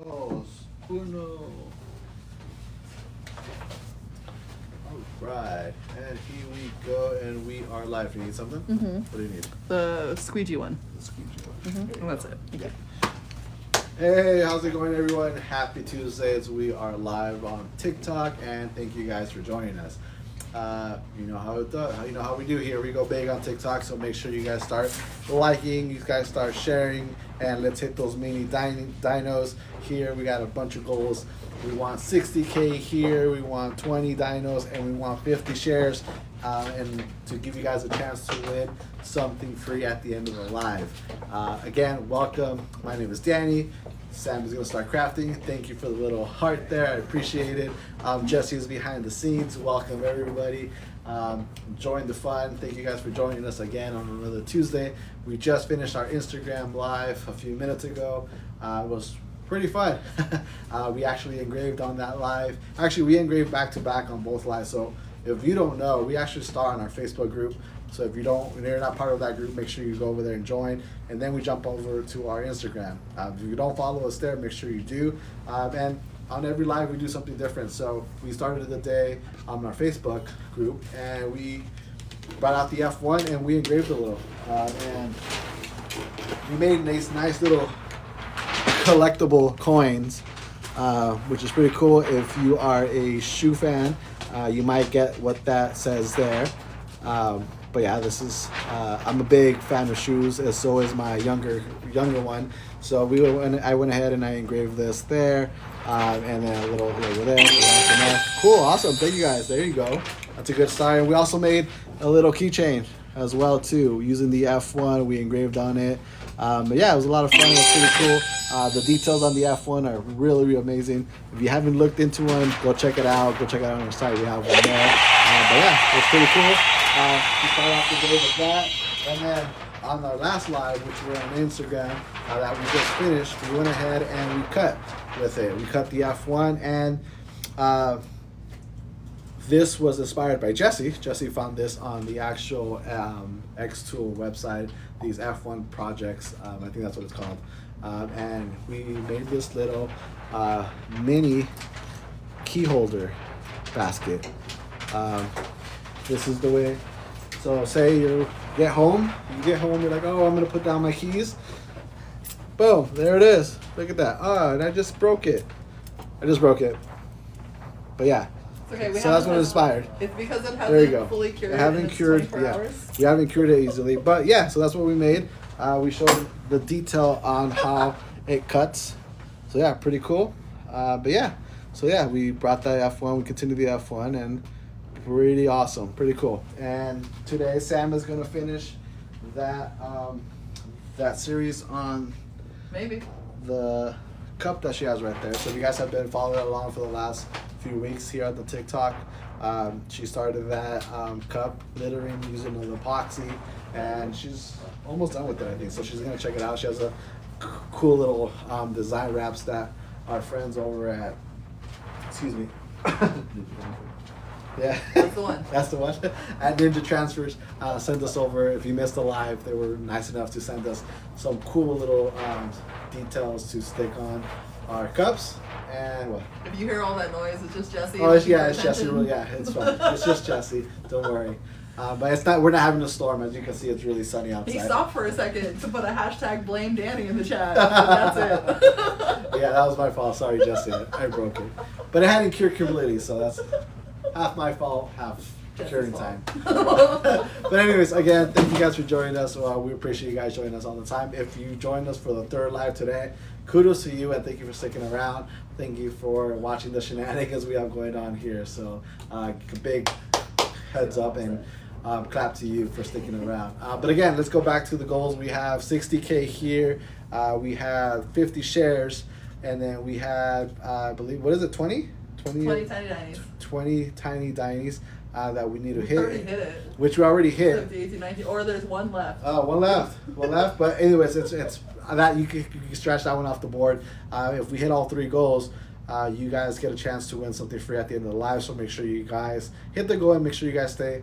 Dos, uno. Alright, and here we go, and we are live. You need something? Mm-hmm. What do you need? The squeegee one. The squeegee one. Mm-hmm. That's it. Okay. Hey, how's it going, everyone? Happy Tuesdays. We are live on TikTok, and thank you guys for joining us. You know how it does. You know how we do here. We go big on TikTok, so make sure you guys start liking, you guys start sharing, and let's hit those mini dinos here. We got a bunch of goals. We want 60K here. We want 20 dinos, and we want 50 shares, and to give you guys a chance to win something free at the end of the live. Again, welcome. My name is Danny. Sam is going to start crafting. Thank you for the little heart there. I appreciate it. Jesse is behind the scenes. Welcome, everybody. Join the fun. Thank you guys for joining us again on another Tuesday. We just finished our Instagram live a few minutes ago. It was pretty fun. We actually engraved on that live. Actually, we engraved back to back on both lives. So if you don't know, we actually start on our Facebook group. So if you're not part of that group, make sure you go over there and join. And then we jump over to our Instagram. If you don't follow us there, make sure you do. And on every live, we do something different. So we started the day on our Facebook group, and we brought out the F1 and we engraved a little. And we made these nice little collectible coins, which is pretty cool. If you are a shoe fan, you might get what that says there. But yeah, this is I'm a big fan of shoes, as so is my younger one. So I went ahead and I engraved this there, and then a little over there. Cool, awesome, thank you guys. There you go. That's a good start. And we also made a little keychain as well too, using the F1. We engraved on it. But yeah, it was a lot of fun. It was pretty cool. The details on the F1 are really, really amazing. If you haven't looked into one, go check it out. Go check it out on our site. We have one there. But yeah, it's pretty cool. We started off the day with that. And then on our last live, which we're on Instagram, that we just finished, we went ahead and we cut with it. We cut the F1, and this was inspired by Jesse. Jesse found this on the actual X-Tool website, these F1 projects. I think that's what it's called. And we made this little mini key holder basket. This is the way. So say you get home, you're like, oh, I'm going to put down my keys. Boom, there it is. Look at that. Oh, and I just broke it. But yeah. Okay, So that's what inspired. It's because it There you go. hasn't fully cured. We haven't cured, hours. We haven't cured it easily. But yeah, so that's what we made. We showed the detail on how it cuts. So yeah, pretty cool. But yeah, so yeah, we brought that F1. We continued the F1, and pretty awesome, pretty cool. And today Sam is gonna finish that that series on Maybe the cup that she has right there. So if you guys have been following along for the last few weeks here at the TikTok, she started that cup littering using an epoxy, and she's almost done with it, I think. So she's gonna check it out. She has a cool little design wraps that our friends over at, excuse me. Yeah, that's the one. That's the one. At Ninja Transfers, sent us over. If you missed the live, they were nice enough to send us some cool little details to stick on our cups. And what? If you hear all that noise, it's just Jesse. Oh, yeah, it's Jesse. Yeah, it's fine. It's just Jesse. Don't worry. But it's not. We're not having a storm, as you can see. It's really sunny outside. He stopped for a second to put a hashtag blame Danny in the chat. That's it. Yeah, that was my fault. Sorry, Jesse. I broke it. But it hadn't cured completely, so that's half my fault, half curing time. But anyways, again, thank you guys for joining us. We appreciate you guys joining us all the time. If you joined us for the third live today, kudos to you, and thank you for sticking around. Thank you for watching the shenanigans we have going on here. So a big heads up and clap to you for sticking around. But again, let's go back to the goals. We have 60K here. We have 50 shares, and then we have, I believe, what is it, 20 tiny dinos. 20 tiny dinos that we need to hit. Already hit it. Which we already hit. 50, 18, 19, or there's one left. Oh, one left. But anyways, it's that you can scratch that one off the board. If we hit all three goals, you guys get a chance to win something free at the end of the live. So make sure you guys hit the goal and make sure you guys stay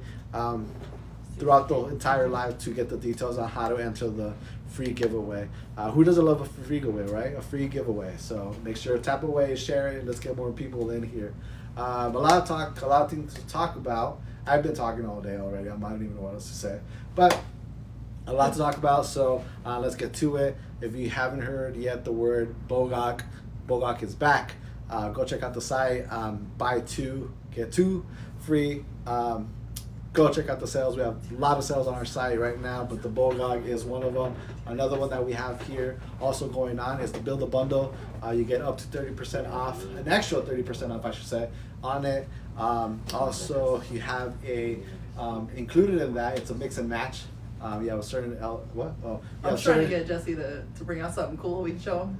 throughout the entire live to get the details on how to enter the free giveaway. Who doesn't love a free giveaway, right? A free giveaway. So make sure to tap away, share it, let's get more people in here. A lot of things to talk about. I've been talking all day already. I don't even know what else to say, but a lot to talk about. So let's get to it. If you haven't heard yet the word Bogok is back. Go check out the site. Buy 2, get 2 free. Go check out the sales. We have a lot of sales on our site right now, but the Bogok is one of them. Another one that we have here also going on is the Build a Bundle. You get up to 30% off, an extra 30% off, I should say, on it. Also, you have a included in that. It's a mix and match. You have a certain what? Oh, I'm trying to get Jesse to bring out something cool we can show him.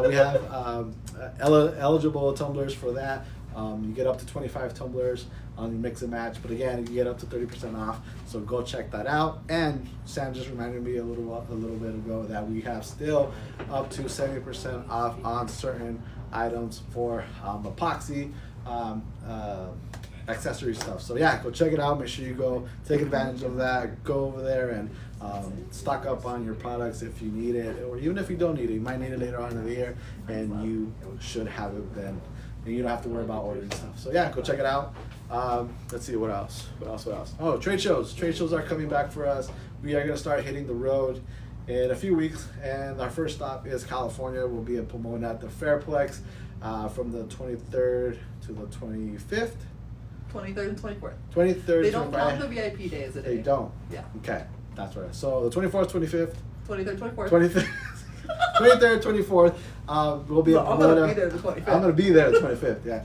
We have eligible tumblers for that. You get up to 25 tumblers on your mix and match, but again, you get up to 30% off. So go check that out. And Sam just reminded me a little bit ago that we have still up to 70% off on certain items for epoxy. Accessory stuff. So yeah, go check it out. Make sure you go take advantage of that. Go over there and stock up on your products if you need it, or even if you don't need it, you might need it later on in the year, and you should have it then, and you don't have to worry about ordering stuff. So yeah, go check it out. Let's see what else. Oh, trade shows. Trade shows are coming back for us. We are gonna start hitting the road in a few weeks, and our first stop is California. We'll be in Pomona at the Fairplex from the 23rd to the 25th. 23rd and 24th. 23rd. They don't count the VIP days a day. They don't. Yeah. Okay, that's right. So the 24th, 25th. 23rd, 24th. 25th. 23rd, 24th. We'll be. I'm gonna be there the 25th. I'm gonna be there the 25th. Yeah.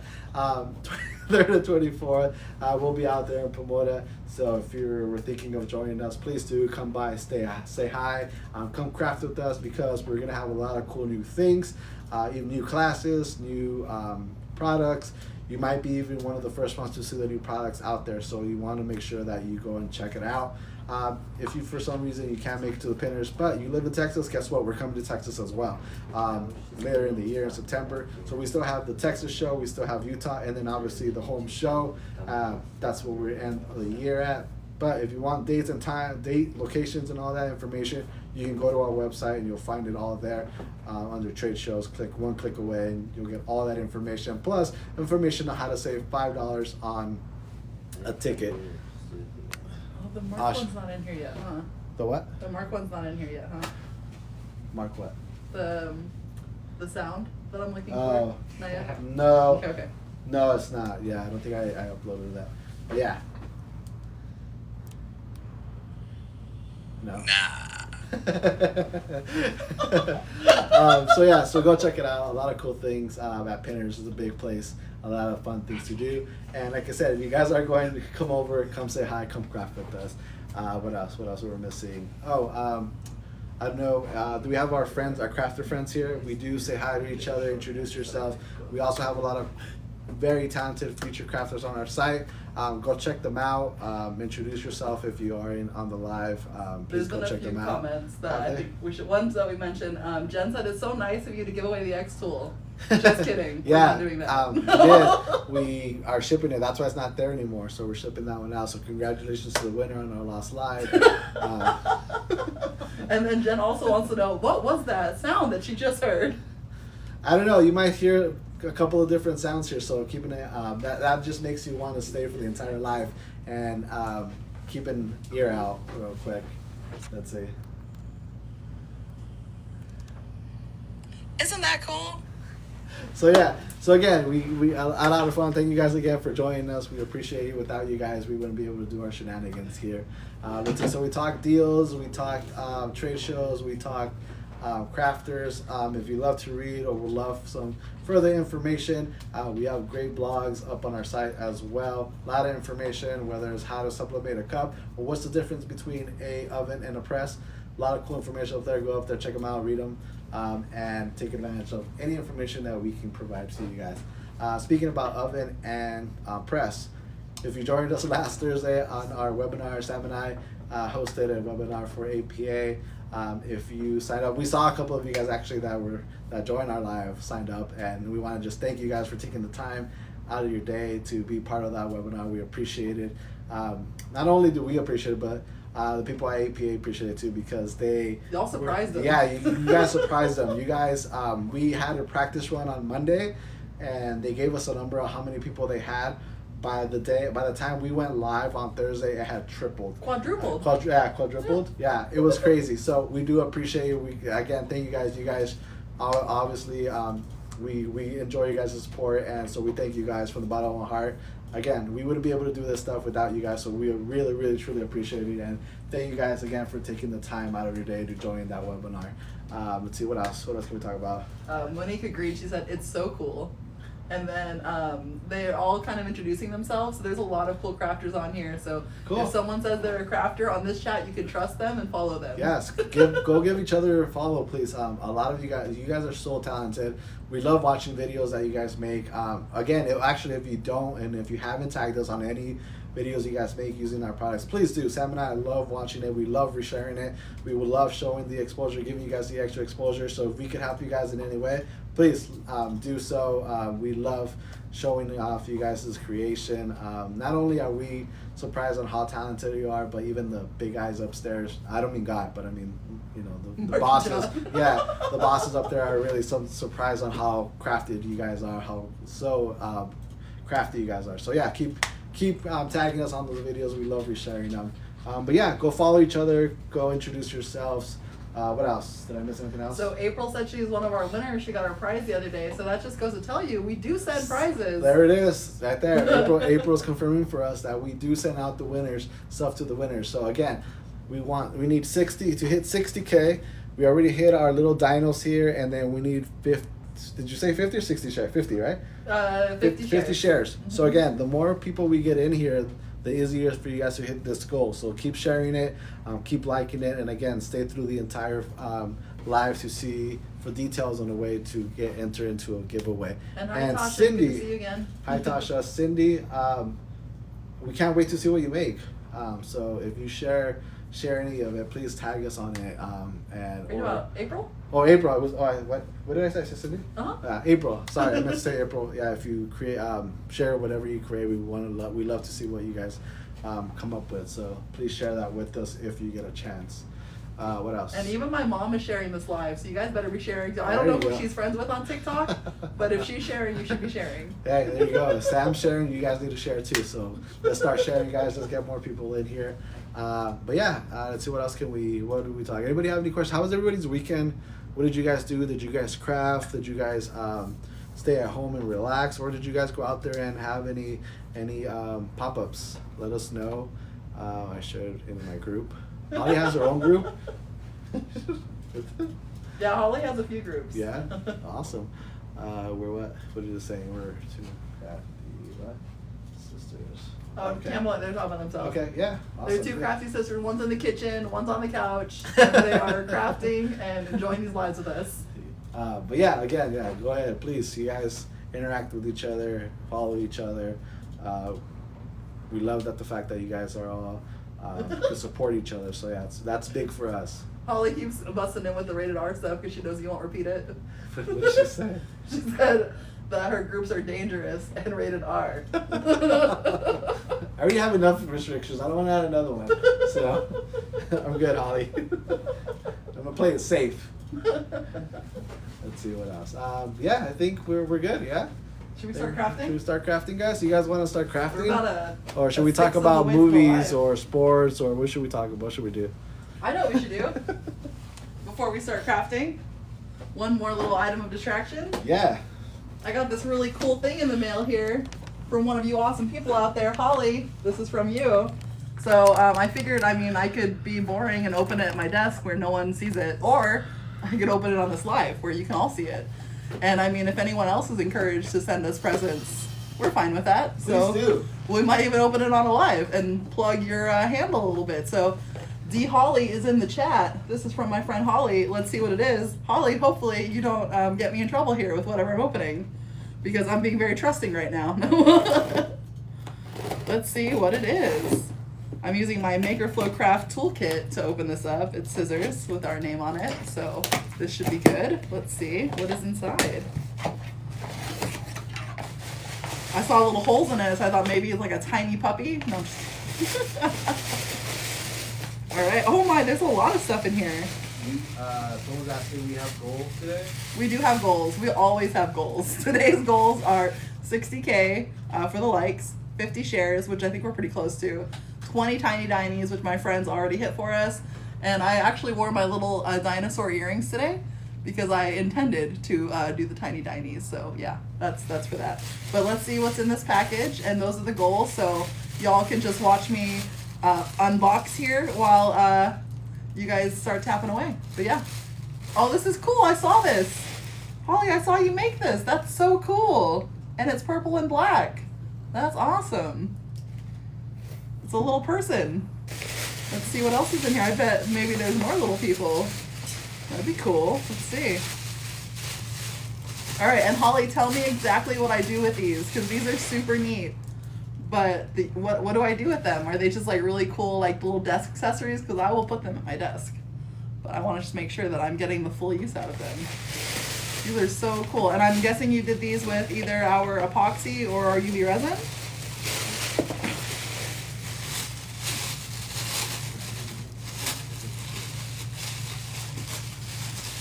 23rd and 24th. We'll be out there in Pomona. So if you're thinking of joining us, please do come by, say hi, come craft with us, because we're gonna have a lot of cool new things, even new classes, new products. You might be even one of the first ones to see the new products out there, so you want to make sure that you go and check it out. If you, for some reason, you can't make it to the Pinners, but you live in Texas, guess what? We're coming to Texas as well later in the year in September. So we still have the Texas show, we still have Utah, and then obviously the home show. That's where we're end of the year at. But if you want dates and time, locations, and all that information, you can go to our website and you'll find it all there under trade shows. One click away, and you'll get all that information, plus information on how to save $5 on a ticket. Oh, the Mark one's not in here yet, huh? The what? The Mark one's not in here yet, huh? Mark what? The sound that I'm looking for. Not yet? No. Okay. No, it's not. Yeah, I don't think I uploaded that. But yeah. No. Nah. So go check it out. A lot of cool things at Pinners. Is a big place. A lot of fun things to do. And like I said, if you guys are going to come over, come say hi, come craft with us. What else? What else we were missing? Oh, I don't know. Do we have our friends, our crafter friends here? We do say hi to each other, introduce yourself. We also have a lot of very talented future crafters on our site. Go check them out. Introduce yourself if you are on the live. Please go check them out. There's been a few comments that I think we should. Ones that we mentioned. Jen said it's so nice of you to give away the X tool. Just kidding. Yeah, we're not doing we that. did. We are shipping it. That's why it's not there anymore. So we're shipping that one out. So congratulations to the winner on our last live. And then Jen also wants to know, what was that sound that she just heard? I don't know. You might hear a couple of different sounds here, so keeping it that just makes you want to stay for the entire live, and keep an ear out real quick. Let's see. Isn't that cool? So yeah, so again, we a lot of fun. Thank you guys again for joining us. We appreciate you. Without you guys, we wouldn't be able to do our shenanigans here. So we talk deals, we talk trade shows, we talk crafters. If you love to read or would love some further information, we have great blogs up on our site as well. A lot of information, whether it's how to sublimate a cup or what's the difference between a oven and a press. A lot of cool information up there. Go up there, check them out, read them, and take advantage of any information that we can provide to you guys. Speaking about oven and press, if you joined us last Thursday on our webinar, Sam and I hosted a webinar for APA. If you signed up, we saw a couple of you guys actually that joined our live signed up, and we want to just thank you guys for taking the time out of your day to be part of that webinar. We appreciate it. not only do we appreciate it, but the people at APA appreciate it too, because y'all surprised them. Yeah, you guys surprised them. You guys, we had a practice run on Monday, and they gave us a number of how many people they had. By the time we went live on Thursday, it had tripled. Quadrupled. Quadrupled. Yeah, it was crazy. So we do appreciate it. We again thank you guys. You guys obviously we enjoy you guys' support, and so we thank you guys from the bottom of our heart. Again, we wouldn't be able to do this stuff without you guys, so we really, really, truly appreciate it, and thank you guys again for taking the time out of your day to join that webinar. Let's see, what else? What else can we talk about? Monique agreed. She said, it's so cool. And then they're all kind of introducing themselves. So there's a lot of cool crafters on here. So cool. If someone says they're a crafter on this chat, you can trust them and follow them. Yes, go give each other a follow, please. A lot of you guys are so talented. We love watching videos that you guys make. Again, actually, if you don't and if you haven't tagged us on any videos you guys make using our products, please do. Sam and I love watching it. We love resharing it. We would love showing the exposure, giving you guys the extra exposure. So if we could help you guys in any way, please do so. We love showing off you guys' creation. Not only are we surprised on how talented you are, but even the big guys upstairs, I don't mean God, but I mean, you know, the bosses. Yeah, the bosses up there are really surprised on how crafted you guys are, how so crafty you guys are. So yeah, keep tagging us on those videos. We love resharing them. But yeah, go follow each other, go introduce yourselves. What else? Did I miss anything else? So April said she's one of our winners. She got our prize the other day. So that just goes to tell you, we do send prizes. There it is, right there. April's confirming for us that we do send out the winners, stuff to the winners. So again, we need 60 to hit 60K. We already hit our little dinos here, and then we need 50. Did you say 50 or 60 shares? 50, right? 50 shares. Mm-hmm. So again, the more people we get in here, the easier for you guys to hit this goal. So keep sharing it, keep liking it, and again, stay through the entire live to see for details on the way to enter into a giveaway. And hi, Tasha, Cindy, good to see you again. Hi Tasha, Cindy, we can't wait to see what you make. So if you share any of it, please tag us on it. Are you about April? Oh, April. I was. What did I say? I said Cindy. Uh-huh. April. Sorry, I meant to say April. Yeah, if you create, share whatever you create, we love to see what you guys come up with. So please share that with us if you get a chance. What else? And even my mom is sharing this live, so you guys better be sharing. So I don't know who she's friends with on TikTok, but if she's sharing, you should be sharing. Hey, there you go. Sam's sharing. You guys need to share too. So let's start sharing, guys. Let's get more people in here. But yeah, let's see what else what did we talk? Anybody have any questions? How was everybody's weekend? What did you guys do? Did you guys craft? Did you guys stay at home and relax, or did you guys go out there and have any pop-ups? Let us know. I shared in my group. Holly has her own group. Yeah, Holly has a few groups. Yeah, awesome. We're what? What did it say? We're two crafty sisters. Okay. Camelot, they're talking about themselves. Okay, yeah. Awesome. They're two crafty sisters. One's in the kitchen, one's on the couch. And they are crafting and enjoying these lives with us. But yeah, again, go ahead, please. You guys interact with each other, follow each other. We love the fact that you guys are all to support each other. So yeah, that's big for us. Holly keeps busting in with the rated R stuff because she knows you won't repeat it. What did she say? She said that her groups are dangerous and rated R. I already have enough restrictions. I don't want to add another one. So I'm good, Holly. I'm gonna play it safe. Let's see what else. Yeah, I think we're good. Yeah. Should we start crafting? Should we start crafting, guys? You guys want to start crafting? Or should we talk 6 of about the way to go movies live. or sports, or what should we talk about? What should we do? I know what we should do. Before we start crafting, one more little item of distraction. Yeah. I got this really cool thing in the mail here from one of you awesome people out there. Holly, this is from you. So I figured, I could be boring and open it at my desk where no one sees it, or I could open it on this live where you can all see it. And if anyone else is encouraged to send us presents, we're fine with that. So Please do. We might even open it on a live and plug your handle a little bit. So D Holly is in the chat. This is from my friend Holly. Let's see what it is. Holly, hopefully you don't get me in trouble here with whatever I'm opening, because I'm being very trusting right now. Let's see what it is. I'm using my MakerFlo Craft toolkit to open this up. It's scissors with our name on it, so this should be good. Let's see what is inside. I saw little holes in it, so I thought maybe it's like a tiny puppy. No, All right. Oh my, there's a lot of stuff in here. Someone's asking, we have goals today? We do have goals. We always have goals. Today's goals are 60K for the likes, 50 shares, which I think we're pretty close to, 20 tiny dinies, which my friends already hit for us, and I actually wore my little dinosaur earrings today because I intended to do the tiny dinies. So yeah, that's for that. But let's see what's in this package, and those are the goals. So y'all can just watch me unbox here while you guys start tapping away. But yeah. Oh, this is cool. I saw this. Holly, I saw you make this. That's so cool. And it's purple and black. That's awesome. It's a little person. Let's see what else is in here. I bet maybe there's more little people. That'd be cool. Let's see. All right, and Holly, tell me exactly what I do with these, because these are super neat. But what do I do with them? Are they just like really cool, like little desk accessories? Because I will put them at my desk. But I want to just make sure that I'm getting the full use out of them. These are so cool. And I'm guessing you did these with either our epoxy or our UV resin?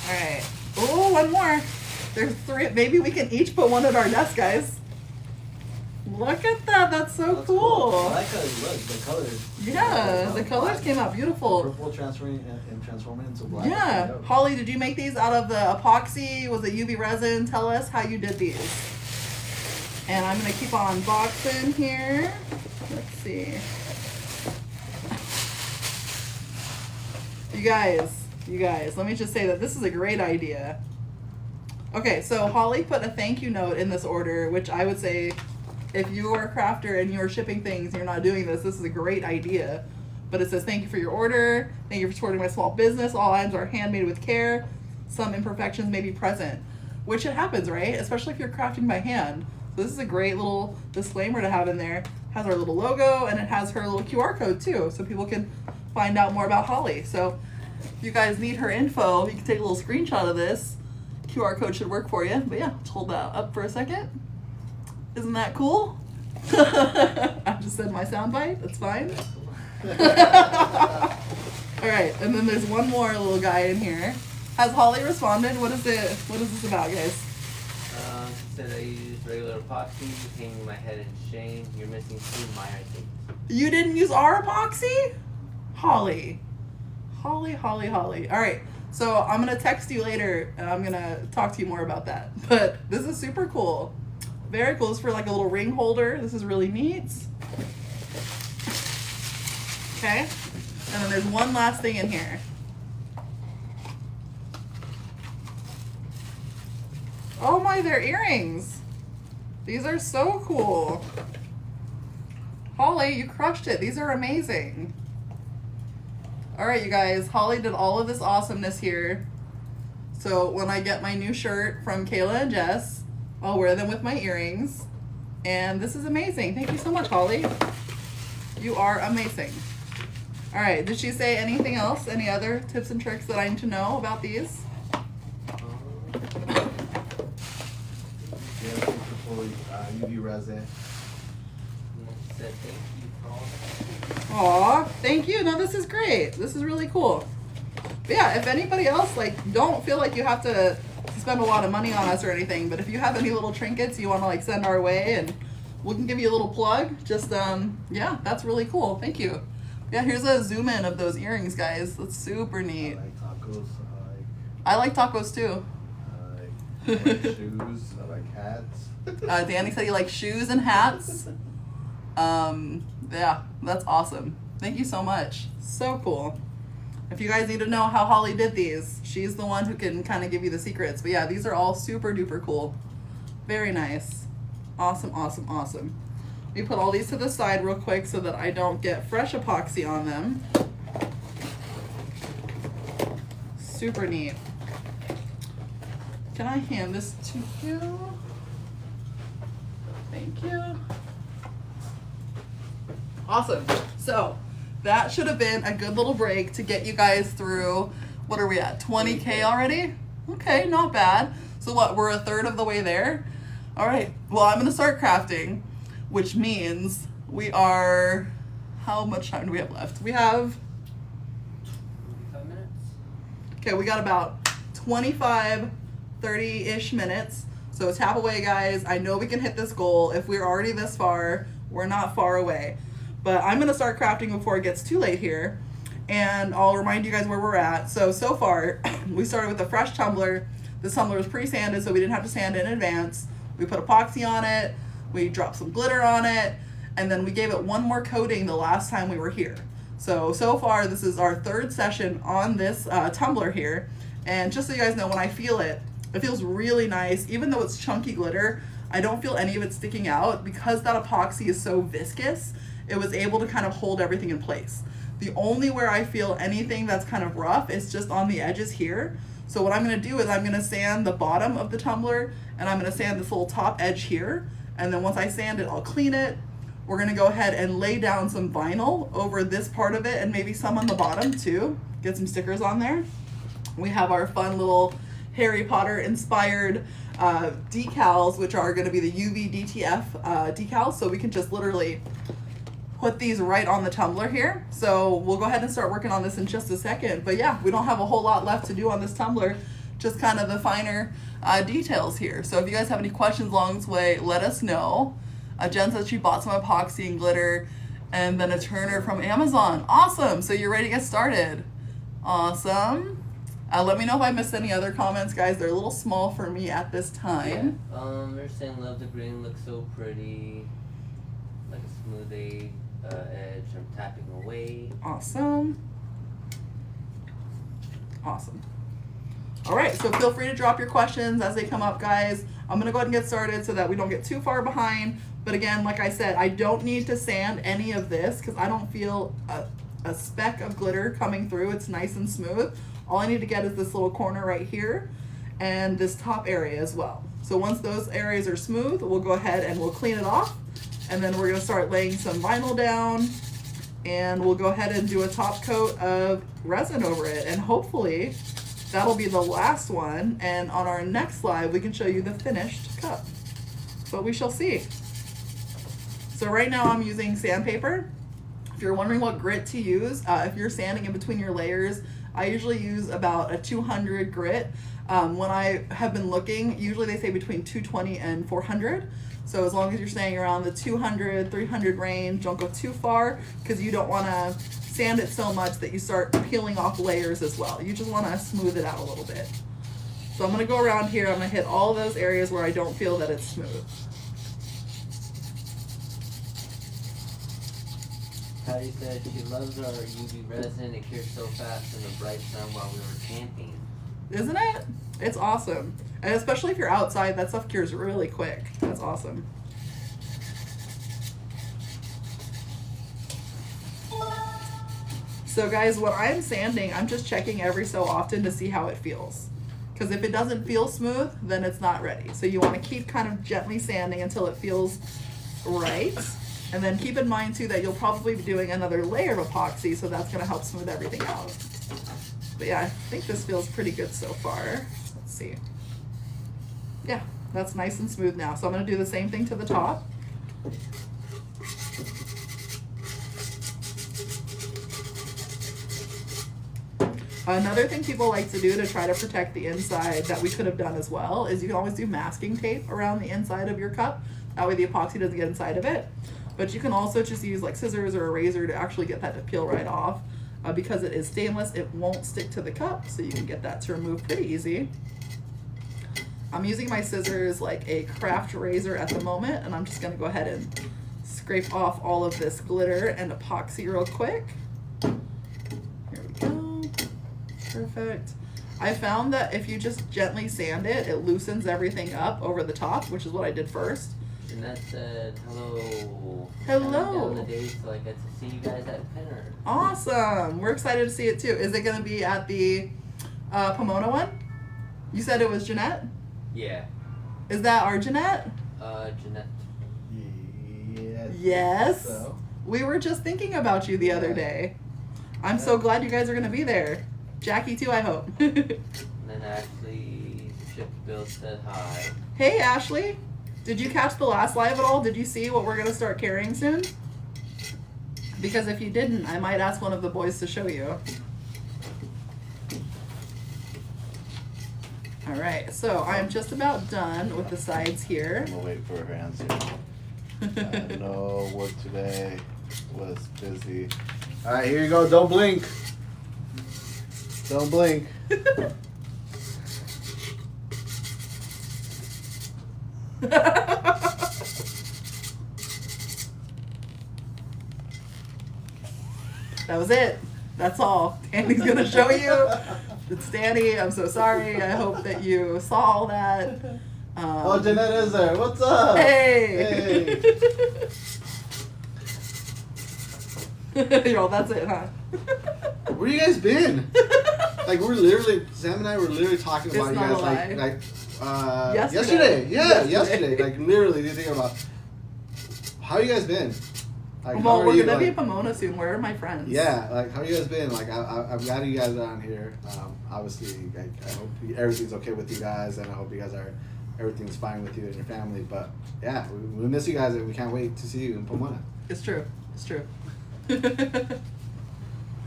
All right. Oh, one more. There's 3. Maybe we can each put one at our desk, guys. Look at that. That's so cool. I like how it looks, the colors. Yeah, the colors came out beautiful. Purple transforming into black. Yeah. Holly, did you make these out of the epoxy? Was it UV resin? Tell us how you did these. And I'm going to keep on boxing here. Let's see. You guys, let me just say that this is a great idea. Okay, so Holly put a thank you note in this order, which I would say, if you are a crafter and you're shipping things and you're not doing this, this is a great idea. But it says, thank you for your order. Thank you for supporting my small business. All items are handmade with care. Some imperfections may be present. Which it happens, right? Especially if you're crafting by hand. So this is a great little disclaimer to have in there. It has our little logo, and it has her little QR code too, so people can find out more about Holly. So if you guys need her info, you can take a little screenshot of this. QR code should work for you. But yeah, just hold that up for a second. Isn't that cool? I just said my soundbite. That's fine. All right, and then there's one more little guy in here. Has Holly responded? What is it? What is this about, guys? She said I used regular epoxy, hanging my head in shame. You're missing 2 Meyer things. You didn't use our epoxy? Holly. All right, so I'm gonna text you later, and I'm gonna talk to you more about that. But this is super cool. Very cool. It's for like a little ring holder. This is really neat. Okay. And then there's one last thing in here. Oh my, they're earrings. These are so cool. Holly, you crushed it. These are amazing. All right, you guys. Holly did all of this awesomeness here. So when I get my new shirt from Kayla and Jess, I'll wear them with my earrings. And this is amazing. Thank you so much, Holly. You are amazing. All right, did she say anything else? Any other tips and tricks that I need to know about these? UV resin. She said thank you for all that. Aw, thank you. No, this is great. This is really cool. But yeah, if anybody else, like, don't feel like you have to spend a lot of money on us or anything, but if you have any little trinkets you want to like send our way, and we can give you a little plug, just yeah, that's really cool. Thank you. Yeah, here's a zoom in of those earrings, guys. That's super neat. I like tacos. I like tacos too. I like shoes. I like hats. Danny said he likes shoes and hats. Yeah, that's awesome. Thank you so much. So cool. If you guys need to know how Holly did these, she's the one who can kind of give you the secrets. But yeah, these are all super duper cool. Very nice. Awesome, awesome, awesome. Let me put all these to the side real quick so that I don't get fresh epoxy on them. Super neat. Can I hand this to you? Thank you. Awesome. So that should have been a good little break to get you guys through. What are we at? 20K already? Okay, not bad. So what, we're a third of the way there? All right, well, I'm gonna start crafting, which means we are how much time do we have left? We have, 5 minutes. okay, we got about 25, 30-ish minutes. So tap away, guys. I know we can hit this goal. If we're already this far, we're not far away. But I'm gonna start crafting before it gets too late here. And I'll remind you guys where we're at. So far, we started with a fresh tumbler. This tumbler was pre-sanded, so we didn't have to sand it in advance. We put epoxy on it, we dropped some glitter on it, and then we gave it one more coating the last time we were here. So far, this is our third session on this tumbler here. And just so you guys know, when I feel it, it feels really nice. Even though it's chunky glitter, I don't feel any of it sticking out because that epoxy is so viscous. It was able to kind of hold everything in place. The only where I feel anything that's kind of rough is just on the edges here. So what I'm gonna do is I'm gonna sand the bottom of the tumbler and I'm gonna sand this little top edge here. And then once I sand it, I'll clean it. We're gonna go ahead and lay down some vinyl over this part of it and maybe some on the bottom too. Get some stickers on there. We have our fun little Harry Potter inspired decals, which are gonna be the UV DTF decals. So we can just literally put these right on the tumbler here. So we'll go ahead and start working on this in just a second. But yeah, we don't have a whole lot left to do on this tumbler, just kind of the finer details here. So if you guys have any questions along this way, let us know. Jen says she bought some epoxy and glitter and then a turner from Amazon. Awesome, so you're ready to get started. Awesome. Let me know if I missed any other comments, guys. They're a little small for me at this time. Yeah. They're saying love the green, looks so pretty. Like a smooth edge, I'm tapping away. Awesome. Awesome. All right, so feel free to drop your questions as they come up, guys. I'm gonna go ahead and get started so that we don't get too far behind. But again, like I said, I don't need to sand any of this because I don't feel a speck of glitter coming through. It's nice and smooth. All I need to get is this little corner right here and this top area as well. So once those areas are smooth, we'll go ahead and we'll clean it off. And then we're gonna start laying some vinyl down and we'll go ahead and do a top coat of resin over it. And hopefully that'll be the last one. And on our next slide, we can show you the finished cup. But we shall see. So right now I'm using sandpaper. If you're wondering what grit to use, if you're sanding in between your layers, I usually use about a 200 grit. When I have been looking, usually they say between 220 and 400. So as long as you're staying around the 200, 300 range, don't go too far because you don't want to sand it so much that you start peeling off layers as well. You just want to smooth it out a little bit. So I'm going to go around here. I'm going to hit all those areas where I don't feel that it's smooth. Patty said she loves our UV resin. It cures so fast in the bright sun while we were camping. Isn't it? It's awesome. And especially if you're outside, that stuff cures really quick. That's awesome. So guys, when I'm sanding, I'm just checking every so often to see how it feels. Because if it doesn't feel smooth, then it's not ready. So you want to keep kind of gently sanding until it feels right. And then keep in mind too that you'll probably be doing another layer of epoxy, so that's going to help smooth everything out. But yeah, I think this feels pretty good so far. Let's see. Yeah, that's nice and smooth now. So I'm going to do the same thing to the top. Another thing people like to do to try to protect the inside that we could have done as well is you can always do masking tape around the inside of your cup. That way the epoxy doesn't get inside of it. But you can also just use like scissors or a razor to actually get that to peel right off. Because it is stainless, it won't stick to the cup, so you can get that to remove pretty easy. I'm using my scissors like a craft razor at the moment, and I'm just gonna go ahead and scrape off all of this glitter and epoxy real quick. Here we go. Perfect. I found that if you just gently sand it, it loosens everything up over the top, which is what I did first. Jeanette said hello. Hello. Down the day, so I get to see you guys at Pinner. Awesome. We're excited to see it too. Is it going to be at the Pomona one? You said it was Jeanette? Yeah. Is that our Jeanette? Jeanette. Yes. Yes. So. We were just thinking about you the other day. I'm so glad you guys are going to be there. Jackie too, I hope. And then Ashley Shipbill said hi. Hey Ashley. Did you catch the last live at all? Did you see what we're going to start carrying soon? Because if you didn't, I might ask one of the boys to show you. All right, so I'm just about done with the sides here. I'm gonna wait for her answer. No work today. Was busy. All right, here you go. Don't blink. Don't blink. That was it. That's all. Danny's gonna show you. It's Danny. I'm so sorry. I hope that you saw all that. Oh, Jeanette is there. What's up? Hey. Hey. Yo, that's it, huh? Where you guys been? Like we're literally, Sam and I were literally talking about It's you not guys a lie. yesterday. Yeah, Yesterday. yesterday. Like literally thinking about how you guys been. Like, Well, we're gonna like, be in Pomona soon. Where are my friends? Yeah, like how you guys been? Like I'm glad you guys are on here. Obviously, I hope everything's okay with you guys, and I hope you guys are everything's fine with you and your family. But yeah, we miss you guys, and we can't wait to see you in Pomona. It's true. It's true.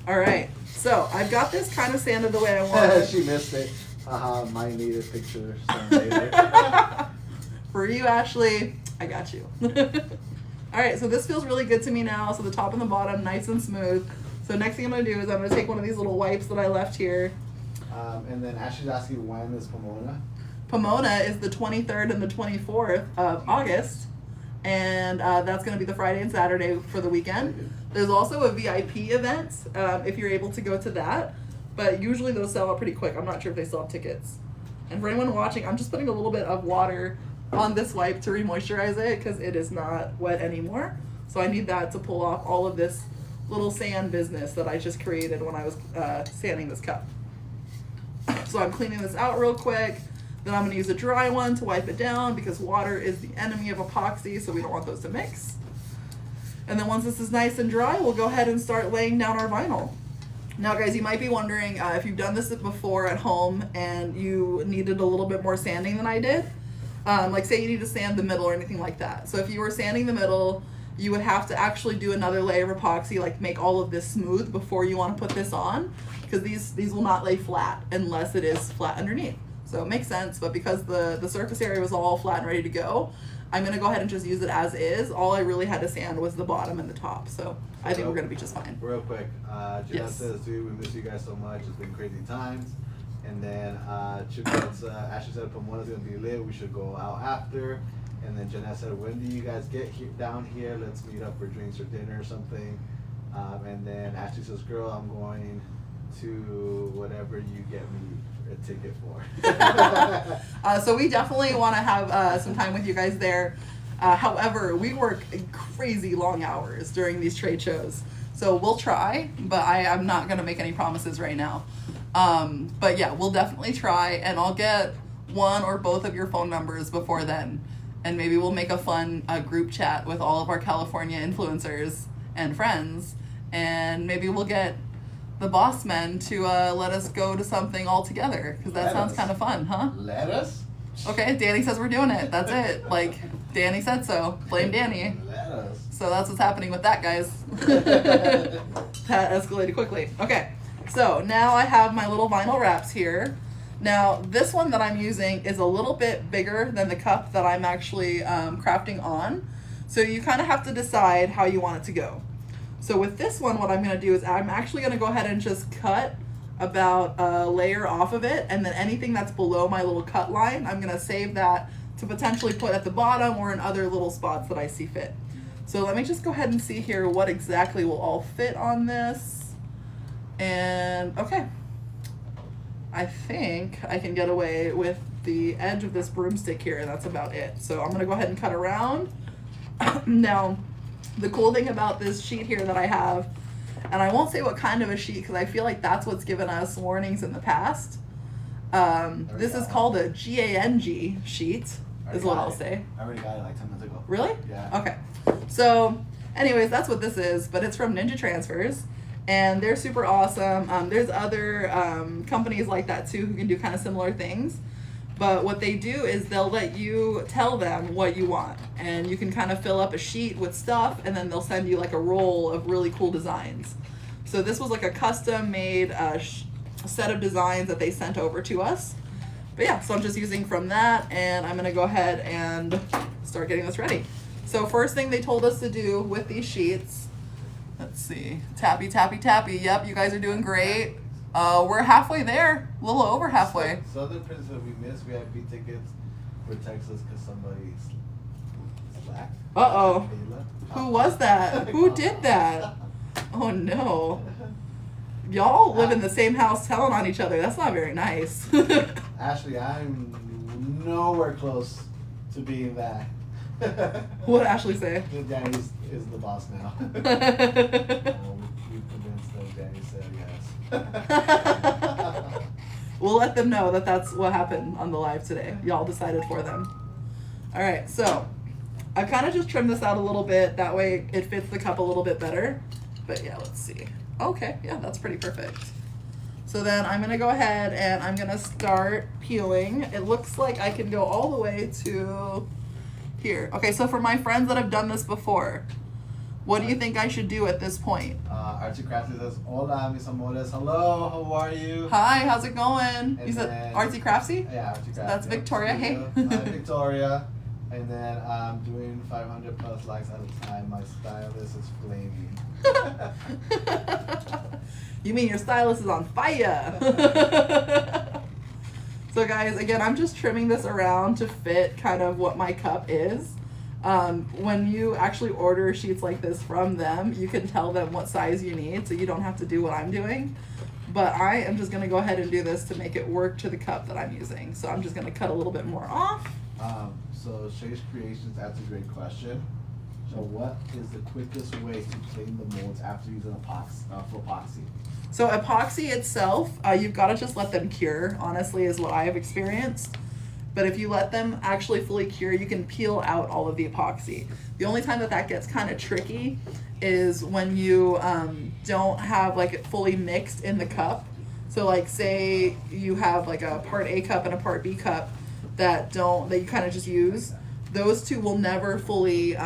All right. So I've got this kind of sanded the way I want it. She missed it. Might need a picture later. For you, Ashley, I got you. All right, so this feels really good to me now. So the top and the bottom, nice and smooth. So next thing I'm gonna do is I'm gonna take one of these little wipes that I left here. And then Ashley's asking when is Pomona? Pomona is the 23rd and the 24th of August. And that's gonna be the Friday and Saturday for the weekend. There's also a VIP event if you're able to go to that. But usually those sell out pretty quick. I'm not sure if they still have tickets. And for anyone watching, I'm just putting a little bit of water on this wipe to re-moisturize it because it is not wet anymore. So I need that to pull off all of this little sand business that I just created when I was sanding this cup. So I'm cleaning this out real quick. Then I'm going to use a dry one to wipe it down because water is the enemy of epoxy, so we don't want those to mix. And then once this is nice and dry, we'll go ahead and start laying down our vinyl. Now guys, you might be wondering if you've done this before at home and you needed a little bit more sanding than I did. Like say you need to sand the middle or anything like that. So if you were sanding the middle, you would have to actually do another layer of epoxy, like make all of this smooth before you want to put this on, because these will not lay flat unless it is flat underneath. So it makes sense, but because the surface area was all flat and ready to go, I'm gonna go ahead and just use it as is. All I really had to sand was the bottom and the top, so I think we're gonna be just fine. Real quick, Jeanette Yes. says, dude, we miss you guys so much. It's been crazy times. And then Ashley said Pomona's gonna be lit. We should go out after. And then Jeanette said, when do you guys get down here? Let's meet up for drinks or dinner or something. And then Ashley says, girl, I'm going to whatever you get me a ticket for. So we definitely want to have some time with you guys there. However, we work crazy long hours during these trade shows. So we'll try, but I'm not going to make any promises right now. But yeah, we'll definitely try, and I'll get one or both of your phone numbers before then. And maybe we'll make a fun group chat with all of our California influencers and friends. And maybe we'll get the boss men to let us go to something all together, because that sounds kind of fun, huh? Let us? Okay, Danny says we're doing it. That's it. Like, Danny said so. Blame Danny. Let us. So that's what's happening with that, guys. That escalated quickly. Okay, so now I have my little vinyl wraps here. Now, this one that I'm using is a little bit bigger than the cup that I'm actually crafting on. So you kind of have to decide how you want it to go. So with this one, what I'm going to do is I'm actually going to go ahead and just cut about a layer off of it, and then anything that's below my little cut line, I'm going to save that to potentially put at the bottom or in other little spots that I see fit. So let me just go ahead and see here what exactly will all fit on this. And okay, I think I can get away with the edge of this broomstick here, and that's about it. So I'm going to go ahead and cut around. Now, the cool thing about this sheet here that I have, and I won't say what kind of a sheet because I feel like that's what's given us warnings in the past. This is called a GANG sheet, is what I'll say. I already got it like 10 minutes ago. Really? Yeah. Okay. So, anyways, that's what this is, but it's from Ninja Transfers, and they're super awesome. There's other companies like that too who can do kind of similar things. But what they do is they'll let you tell them what you want, and you can kind of fill up a sheet with stuff, and then they'll send you like a roll of really cool designs. So this was like a custom made set of designs that they sent over to us. But yeah, so I'm just using from that, and I'm gonna go ahead and start getting this ready. So first thing they told us to do with these sheets, let's see, tappy, tappy, tappy. Yep, you guys are doing great. We're halfway there, a little over halfway. Southern Princess, we missed VIP tickets for Texas because somebody slacked. Uh-oh. Who was that? Who did that? Oh no. Y'all live in the same house telling on each other. That's not very nice. Ashley, I'm nowhere close to being that. What did Ashley say? Danny is the boss now. We've convinced that Danny said yes. We'll let them know that that's what happened on the live today. Y'all decided for them. All right, so I kind of just trimmed this out a little bit. That way it fits the cup a little bit better. But yeah, let's see. Okay, yeah, that's pretty perfect. So then I'm gonna go ahead and I'm gonna start peeling. It looks like I can go all the way to here. Okay, so for my friends that have done this before, what do you think I should do at this point? Archie Craftsy says, hola, mis amores. Hello, how are you? Hi, how's it going? And you said then- Artsy Craftsy? Yeah, Archie Craftsy. That's Victoria. Hey. Hi, Victoria. And then I'm doing 500 plus likes at a time. My stylist is flaming. You mean your stylist is on fire? So guys, again, I'm just trimming this around to fit kind of what my cup is. When you actually order sheets like this from them, you can tell them what size you need, so you don't have to do what I'm doing. But I am just gonna go ahead and do this to make it work to the cup that I'm using. So I'm just gonna cut a little bit more off. So Shay's Creations, that's a great question. So what is the quickest way to clean the molds after using Flopoxy? So epoxy itself, you've got to just let them cure, honestly, is what I have experienced. But if you let them actually fully cure, you can peel out all of the epoxy. The only time that gets kind of tricky is when you don't have like it fully mixed in the cup. So like say you have like a part A cup and a part B cup that you kind of just use. Those two will never fully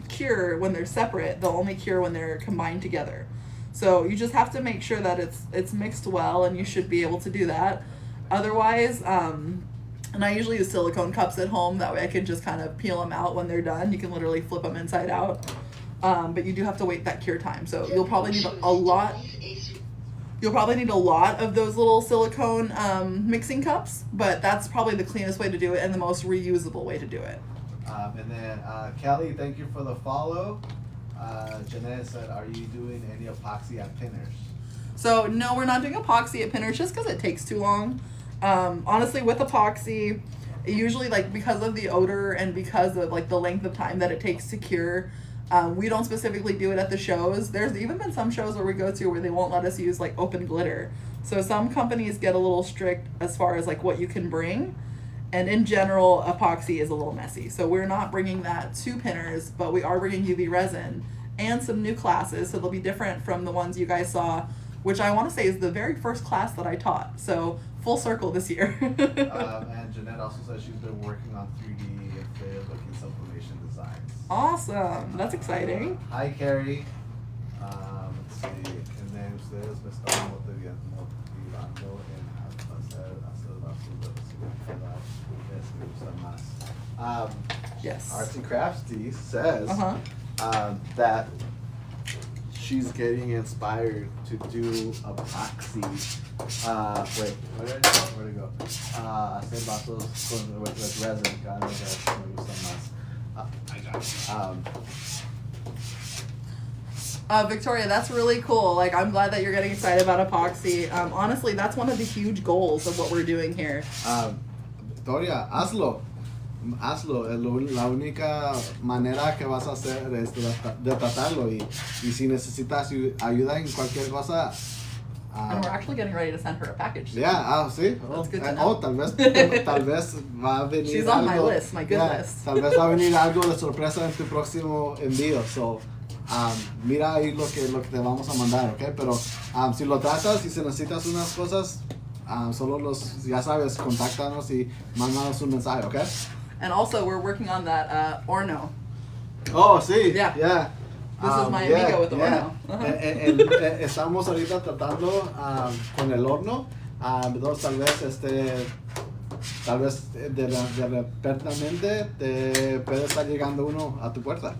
cure when they're separate. They'll only cure when they're combined together. So you just have to make sure that it's mixed well, and you should be able to do that. Otherwise, and I usually use silicone cups at home. That way I can just kind of peel them out when they're done. You can literally flip them inside out. But you do have to wait that cure time. So you'll probably need a lot. You'll probably need a lot of those little silicone mixing cups, but that's probably the cleanest way to do it and the most reusable way to do it. And then Kelly, thank you for the follow. Jeanette said, are you doing any epoxy at pinners? So no, we're not doing epoxy at pinners just because it takes too long. Honestly, with epoxy, usually like because of the odor and because of like the length of time that it takes to cure, we don't specifically do it at the shows. There's even been some shows where we go to where they won't let us use like open glitter. So some companies get a little strict as far as like what you can bring. And in general, epoxy is a little messy. So we're not bringing that to pinners, but we are bringing UV resin and some new classes. So they'll be different from the ones you guys saw, which I want to say is the very first class that I taught. So full circle this year. And Jeanette also says she's been working on 3D and looking sublimation designs. Awesome. That's exciting. Hi, Carrie. Let's see. And then ustedes me estaban motivando en hacer la Yes. Artsy Craftsy says that she's getting inspired to do epoxy. Wait, where did it go? Hacer vasos with resin. Cada vez me gusta más. I got it. Victoria, that's really cool. Like, I'm glad that you're getting excited about epoxy. Honestly, that's one of the huge goals of what we're doing here. Victoria, hazlo. La única manera que vas a hacer es de tratarlo. Y si necesitas ayuda en cualquier cosa. And we're actually getting ready to send her a package. Yeah, sí. That's good to know. Tal vez va a venir She's algo. on my list, my good list. Tal vez va a venir algo de sorpresa en tu próximo envío. So, mira ahí lo que te vamos a mandar, ¿ok? Pero si lo tratas y si necesitas unas cosas, Solo ya sabes, contáctanos y mándanos un mensaje, ¿ok? And also, we're working on that Orno. Oh, sí. Yeah. Yeah. This is my amigo with the Orno. Estamos ahorita tratando con el horno. Tal vez de repente te puede estar llegando uno a tu puerta.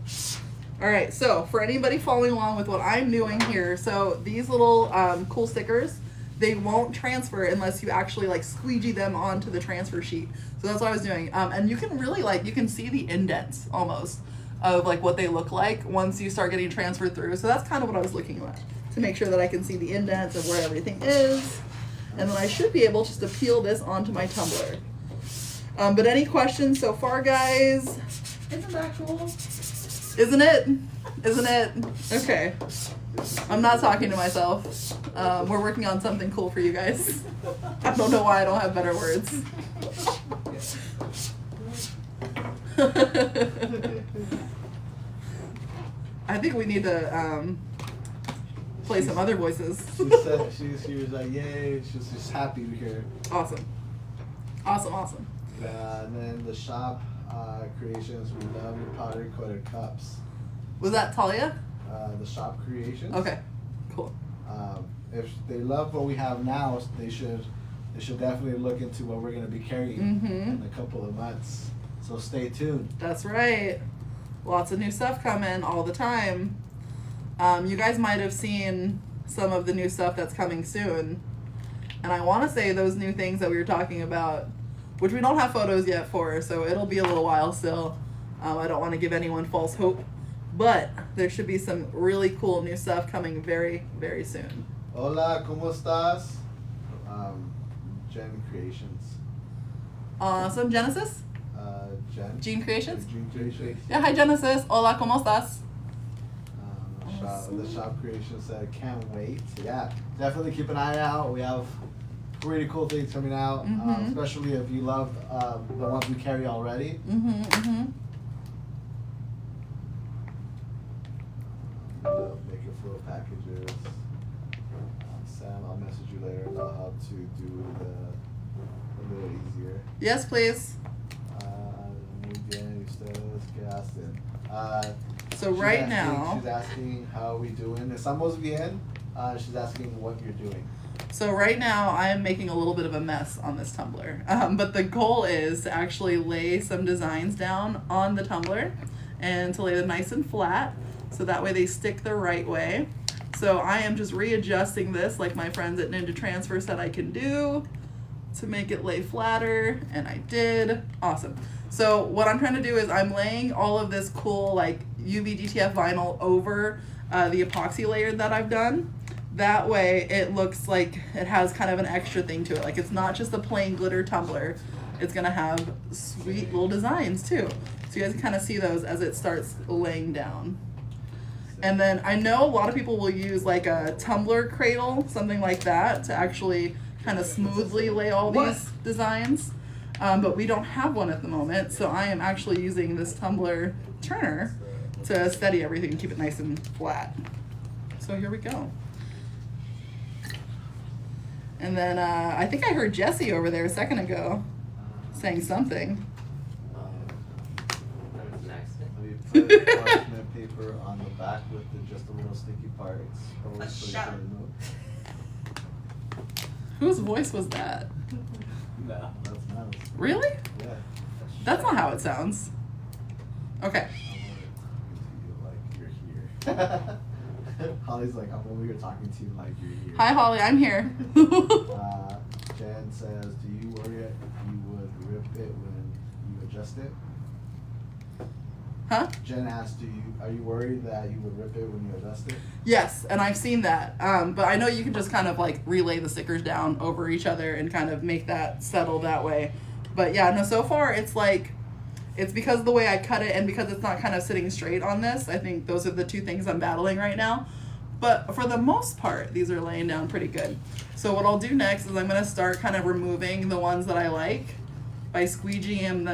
All right, so for anybody following along with what I'm doing here, so these little cool stickers, they won't transfer unless you actually like squeegee them onto the transfer sheet. So that's what I was doing. And you can really you can see the indents almost of like what they look like once you start getting transferred through. So that's kind of what I was looking at, to make sure that I can see the indents of where everything is. And then I should be able just to peel this onto my tumbler. But any questions so far, guys? Isn't that cool? Isn't it? Isn't it? Okay. I'm not talking to myself. We're working on something cool for you guys. I don't know why I don't have better words. I think we need to play some other voices. She was like, yay, she's just happy to hear. Awesome. Awesome, awesome. And then the shop creations, we love your powder coated cups. Was that Talia? The shop creations. Okay, cool. If they love what we have now, they should definitely look into what we're going to be carrying in a couple of months. So stay tuned. That's right. Lots of new stuff coming all the time. You guys might have seen some of the new stuff that's coming soon. And I want to say those new things that we were talking about, which we don't have photos yet for, so it'll be a little while still. I don't want to give anyone false hope, but there should be some really cool new stuff coming very, very soon. Hola, ¿cómo estás? Jen Creations. Awesome. Genesis? Jen. Gene Creations? Gene Creations. Yeah, hi Genesis. Hola, ¿cómo estás? The shop creation said, can't wait. Yeah, definitely keep an eye out. We have really cool things coming out, especially if you love the ones we carry already. MakerFlo packages. Sam, I'll message you later about how to do a little easier. Yes, please. So right now, she's asking how are we doing. Estamos bien. She's asking what you're doing. So right now I am making a little bit of a mess on this tumbler, but the goal is to actually lay some designs down on the tumbler and to lay them nice and flat so that way they stick the right way. So I am just readjusting this like my friends at Ninja Transfer said I can do to make it lay flatter, and I did. Awesome. So what I'm trying to do is I'm laying all of this cool like UV DTF vinyl over the epoxy layer that I've done. That way it looks like it has kind of an extra thing to it. Like it's not just a plain glitter tumbler. It's gonna have sweet little designs too. So you guys can kind of see those as it starts laying down. And then I know a lot of people will use like a tumbler cradle, something like that, to actually kind of smoothly lay all these designs. But we don't have one at the moment, so I am actually using this tumbler turner to steady everything and keep it nice and flat. So here we go. And then I think I heard Jesse over there a second ago saying something. We put parchment paper on the back with just a little sticky part. Whose voice was that? No, that's not. Really? Yeah. That's not how it sounds. Okay. Like you're here. Holly's like, I'm over here talking to you like you're here. Hi Holly, I'm here. Jen says, do you worry if you would rip it when you adjust it? Huh? Jen asked, are you worried that you would rip it when you adjust it? Yes, and I've seen that. But I know you can just kind of like relay the stickers down over each other and kind of make that settle that way. But yeah, no, so far it's like, it's because of the way I cut it and because it's not kind of sitting straight on this. I think those are the two things I'm battling right now. But for the most part, these are laying down pretty good. So what I'll do next is I'm going to start kind of removing the ones that I like by squeegeeing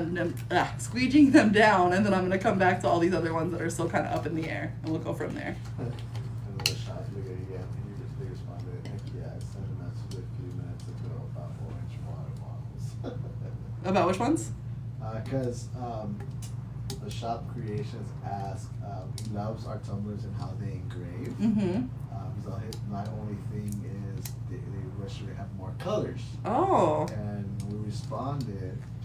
them down, and then I'm going to come back to all these other ones that are still kind of up in the air, and we'll go from there. And the shop, look at it again. They responded, yeah, I sent a message a few minutes ago about About which ones? Because the shop creations ask, he loves our tumblers and how they engrave. Mm-hmm. So my only thing is they wish we have more colors. Oh. And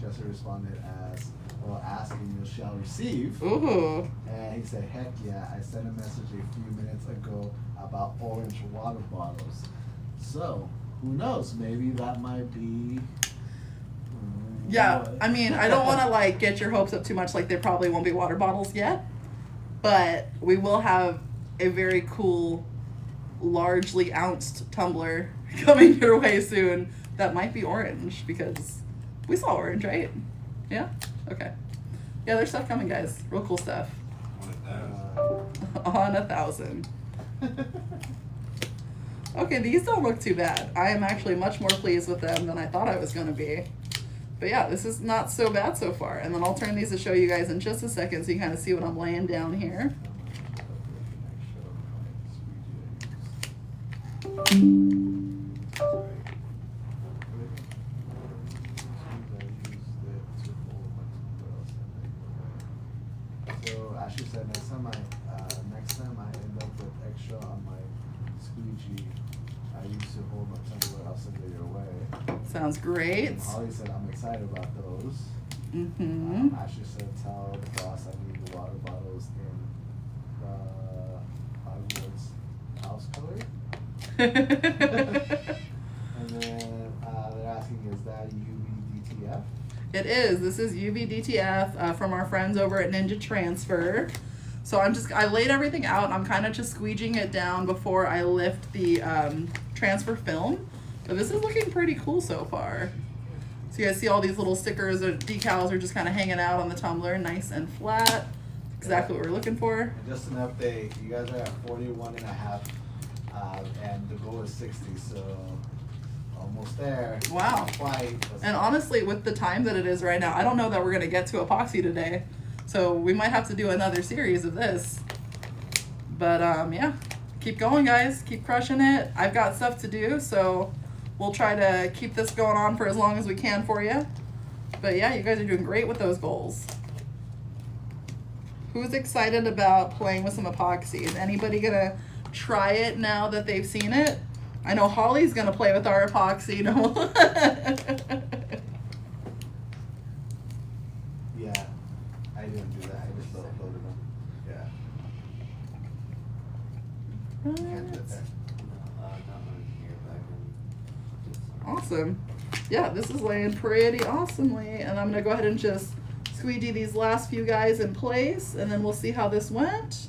Jesse responded as, well, asking you shall receive. Ooh. And he said, heck yeah, I sent a message a few minutes ago about orange water bottles. So, who knows, maybe that might be... Yeah, I mean, I don't want to like get your hopes up too much, like there probably won't be water bottles yet, but we will have a very cool, largely ounced tumbler coming your way soon that might be orange, because we saw orange, right? Yeah? Okay. Yeah, there's stuff coming, guys. Real cool stuff. On 1,000. Okay, these don't look too bad. I am actually much more pleased with them than I thought I was going to be. But yeah, this is not so bad so far. And then I'll turn these to show you guys in just a second so you kind of see what I'm laying down here. So Ashley said next time I end up with extra on my squeegee, I used to hold my tumbler, I'll send it your way. Sounds great. And Holly said I'm excited about those. Mm-hmm. Ashley said tell the boss I need the water bottles in the Hollywood's house color. And then they're asking, is that UV DTF? It is. This is UV DTF from our friends over at Ninja Transfer. So I laid everything out and I'm kind of just squeegeeing it down before I lift the transfer film. But this is looking pretty cool so far. So you guys see all these little stickers or decals are just kind of hanging out on the tumbler, nice and flat. Exactly what we're looking for. And just an update, you guys are at 41 and a half, and the goal is 60, so almost there. Wow. Not quite. And honestly, with the time that it is right now, I don't know that we're gonna get to epoxy today. So we might have to do another series of this. But yeah, keep going, guys. Keep crushing it. I've got stuff to do, so we'll try to keep this going on for as long as we can for you. But yeah, you guys are doing great with those goals. Who's excited about playing with some epoxy? Is anybody gonna try it now that they've seen it? I know Holly's gonna play with our epoxy. No. Yeah, I didn't do that. I just uploaded them. Yeah. Can't do that. Awesome. Yeah, this is laying pretty awesomely, and I'm gonna go ahead and just squeegee these last few guys in place, and then we'll see how this went.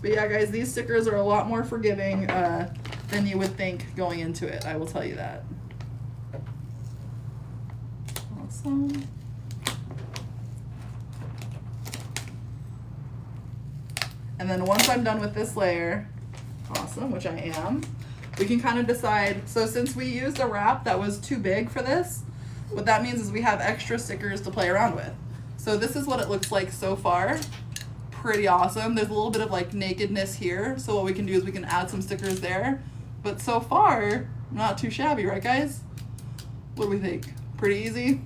But yeah, guys, these stickers are a lot more forgiving than you would think going into it. I will tell you that. Awesome. And then once I'm done with this layer, awesome, which I am, we can kind of decide. So since we used a wrap that was too big for this, what that means is we have extra stickers to play around with. So this is what it looks like so far. Pretty awesome. There's a little bit of like nakedness here, so what we can do is we can add some stickers there. But so far, not too shabby, right guys? What do we think? Pretty easy?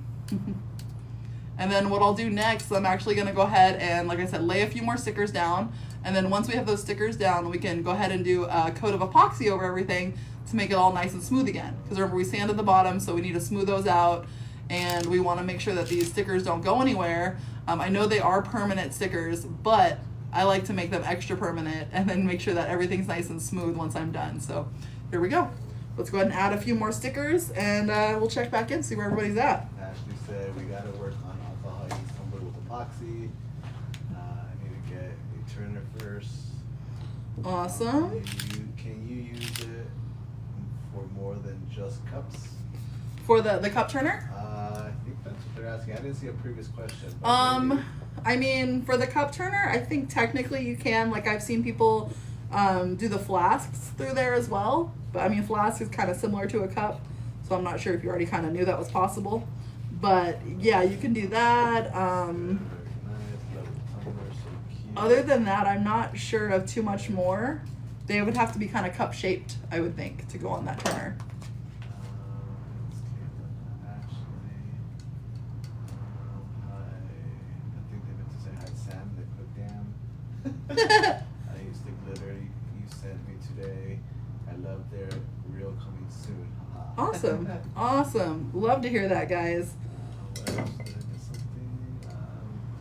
And then what I'll do next, I'm actually gonna go ahead and, like I said, lay a few more stickers down. And then once we have those stickers down, we can go ahead and do a coat of epoxy over everything to make it all nice and smooth again. Because remember, we sanded the bottom, so we need to smooth those out. And we want to make sure that these stickers don't go anywhere. I know they are permanent stickers, but I like to make them extra permanent and then make sure that everything's nice and smooth once I'm done. So here we go. Let's go ahead and add a few more stickers, and we'll check back in, see where everybody's at. Ashley said we got to work on alcohol use tumbler with epoxy. I need to get a turner first. Awesome. Can you use it for more than just cups? For the cup turner? I think that's what they're asking. I didn't see a previous question. I mean, for the cup turner, I think technically you can. Like, I've seen people do the flasks through there as well. But I mean, flask is kind of similar to a cup, so I'm not sure if you already kind of knew that was possible. But yeah, you can do that. Other than that, I'm not sure of too much more. They would have to be kind of cup shaped, I would think, to go on that turner. I used the glitter you sent me today. I love their reel coming soon. Awesome. Awesome. Love to hear that, guys. What else? Did I miss something?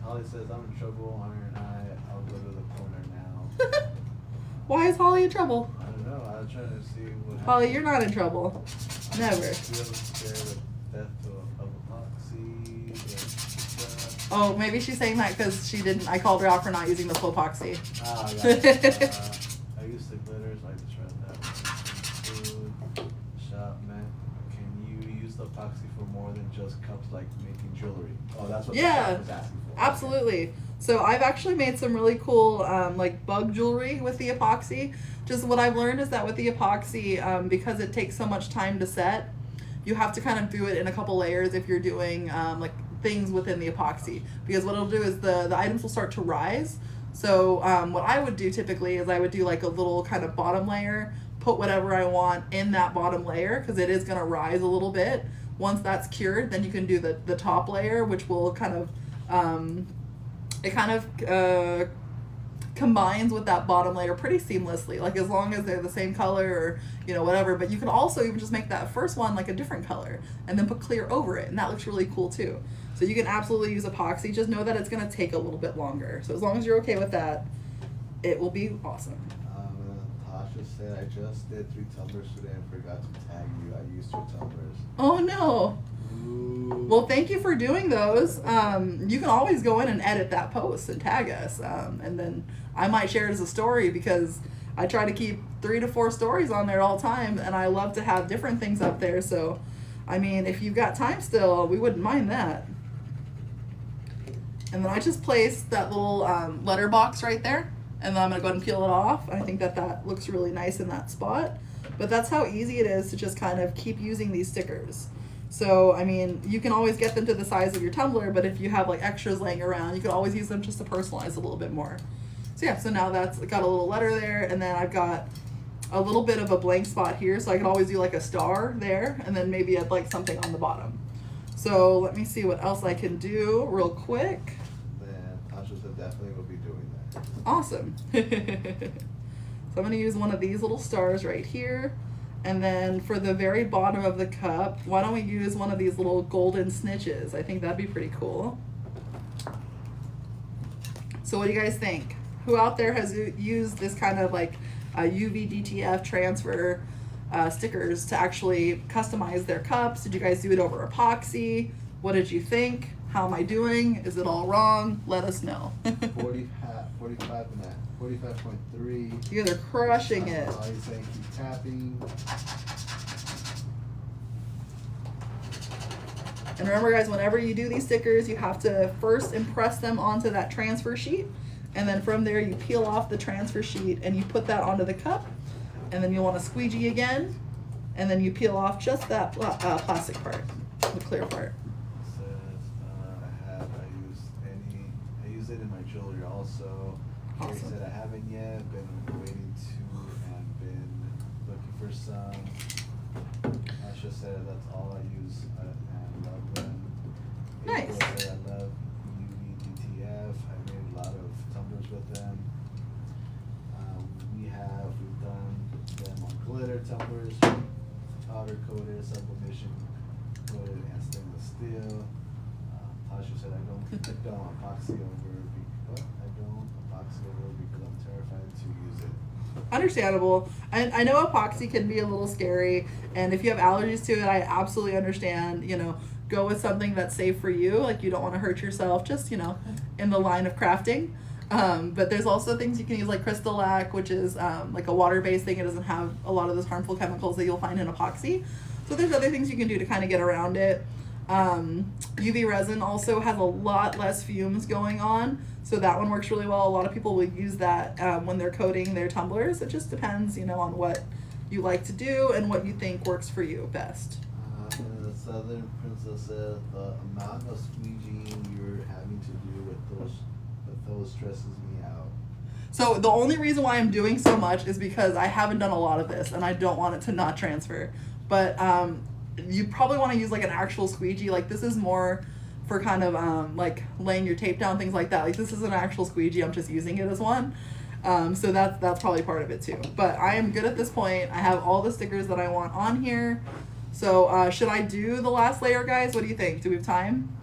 Holly says, I'm in trouble. Iron Eye. I'll go to the corner now. Why is Holly in trouble? I don't know. I was trying to see what happened. Holly, you're not in trouble. Never. We have a scare the death of epoxy. Oh, maybe she's saying that because she didn't. I called her out for not using the Flopoxy. Ah, I got it. I used the glitters. I just read that one. Food shop, man. Can you use the epoxy for more than just cups, like making jewelry? Oh, that's what the shop was asking for. Absolutely. So I've actually made some really cool like bug jewelry with the epoxy. Just what I've learned is that with the epoxy, because it takes so much time to set, you have to kind of do it in a couple layers if you're doing like things within the epoxy, because what it'll do is the items will start to rise. So what I would do typically is I would do like a little kind of bottom layer, put whatever I want in that bottom layer, because it is going to rise a little bit. Once that's cured, then you can do the top layer, which will kind of combines with that bottom layer pretty seamlessly, like as long as they're the same color or whatever. But you can also even just make that first one like a different color and then put clear over it, and that looks really cool too. So you can absolutely use epoxy. Just know that it's going to take a little bit longer, so as long as you're okay with that, it will be awesome. Tasha said, I just did 3 tumblers today and forgot to tag you. I used 2 tumblers. Oh no. Ooh. Well, thank you for doing those. You can always go in and edit that post and tag us, and then I might share it as a story, because I try to keep 3 to 4 stories on there all the time, and I love to have different things up there. So I mean, if you've got time still, we wouldn't mind that. And then I just placed that little letter box right there, and then I'm gonna go ahead and peel it off. I think that looks really nice in that spot. But that's how easy it is to just kind of keep using these stickers. So, I mean, you can always get them to the size of your tumbler, but if you have like extras laying around, you can always use them just to personalize a little bit more. So yeah, so now that's got a little letter there, and then I've got a little bit of a blank spot here, so I can always do like a star there, and then maybe I'd like something on the bottom. So let me see what else I can do real quick. Then Tasha said definitely will be doing that. Awesome. So I'm going to use one of these little stars right here. And then for the very bottom of the cup, why don't we use one of these little golden snitches? I think that'd be pretty cool. So what do you guys think? Who out there has used this kind of like UV DTF transfer stickers to actually customize their cups? Did you guys do it over epoxy? What did you think? How am I doing? Is it all wrong? Let us know. 45 and that. 45.3. You guys are crushing it. He's saying keep tapping. And remember guys, whenever you do these stickers, you have to first impress them onto that transfer sheet, and then from there you peel off the transfer sheet and you put that onto the cup, and then you want to squeegee again, and then you peel off just that plastic part, the clear part. I use it in my jewelry also. Carrie Awesome. said I haven't yet, been waiting to, and been looking for some. Asha said that's all I use, and love them. Nice. April said I love UV DTF. I made a lot of tumblers with them. We've done them on glitter tumblers, powder coated, sublimation coated, and stainless steel. Tasha said I don't epoxy over because I'm terrified to use it. Understandable. I know epoxy can be a little scary, and if you have allergies to it, I absolutely understand. Go with something that's safe for you. Like, you don't want to hurt yourself, just in the line of crafting. But there's also things you can use, like Crystal-Lac, which is like a water-based thing. It doesn't have a lot of those harmful chemicals that you'll find in epoxy. So there's other things you can do to kind of get around it. UV resin also has a lot less fumes going on, so that one works really well. A lot of people will use that when they're coating their tumblers. It just depends, on what you like to do and what you think works for you best. The Southern Princess said the amount of squeegeeing you're having to do with those stresses me out. So the only reason why I'm doing so much is because I haven't done a lot of this and I don't want it to not transfer. But you probably want to use like an actual squeegee. Like, this is more for kind of like laying your tape down, things like that. Like this is an actual squeegee, I'm just using it as one. So that's probably part of it too. But I am good at this point. I have all the stickers that I want on here. So should I do the last layer, guys? What do you think? Do we have time?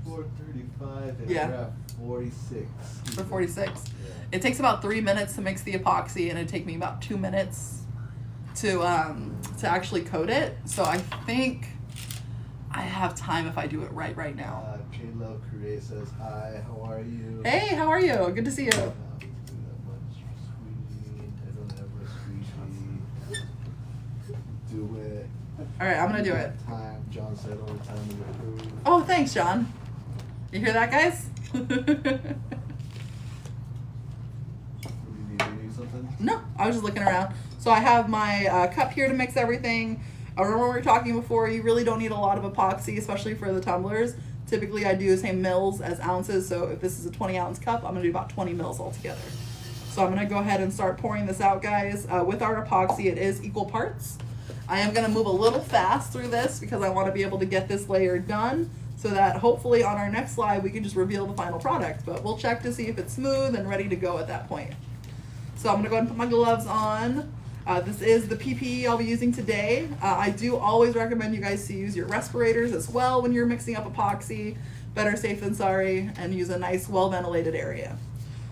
4:35 and Yeah. we're at 46. For 46. Yeah. It takes about 3 minutes to mix the epoxy, and it'd take me about 2 minutes to actually coat it. So I think I have time if I do it right now. K-Love Create says, hi, how are you? Hey, how are you? Good to see you. I don't have a squeegee. Do it. All right, I'm gonna do it. Time. John said overtime is approved. Oh, thanks, John. You hear that, guys? Do you need something? No, I was just looking around. So I have my cup here to mix everything. Remember we were talking before, you really don't need a lot of epoxy, especially for the tumblers. Typically I do the same mils as ounces, so if this is a 20-ounce cup, I'm going to do about 20 mils altogether. So I'm going to go ahead and start pouring this out, guys. With our epoxy, it is equal parts. I am going to move a little fast through this because I want to be able to get this layer done so that hopefully on our next slide we can just reveal the final product. But we'll check to see if it's smooth and ready to go at that point. So I'm going to go ahead and put my gloves on. This is the PPE I'll be using today. I do always recommend you guys to use your respirators as well when you're mixing up epoxy. Better safe than sorry, and use a nice well-ventilated area.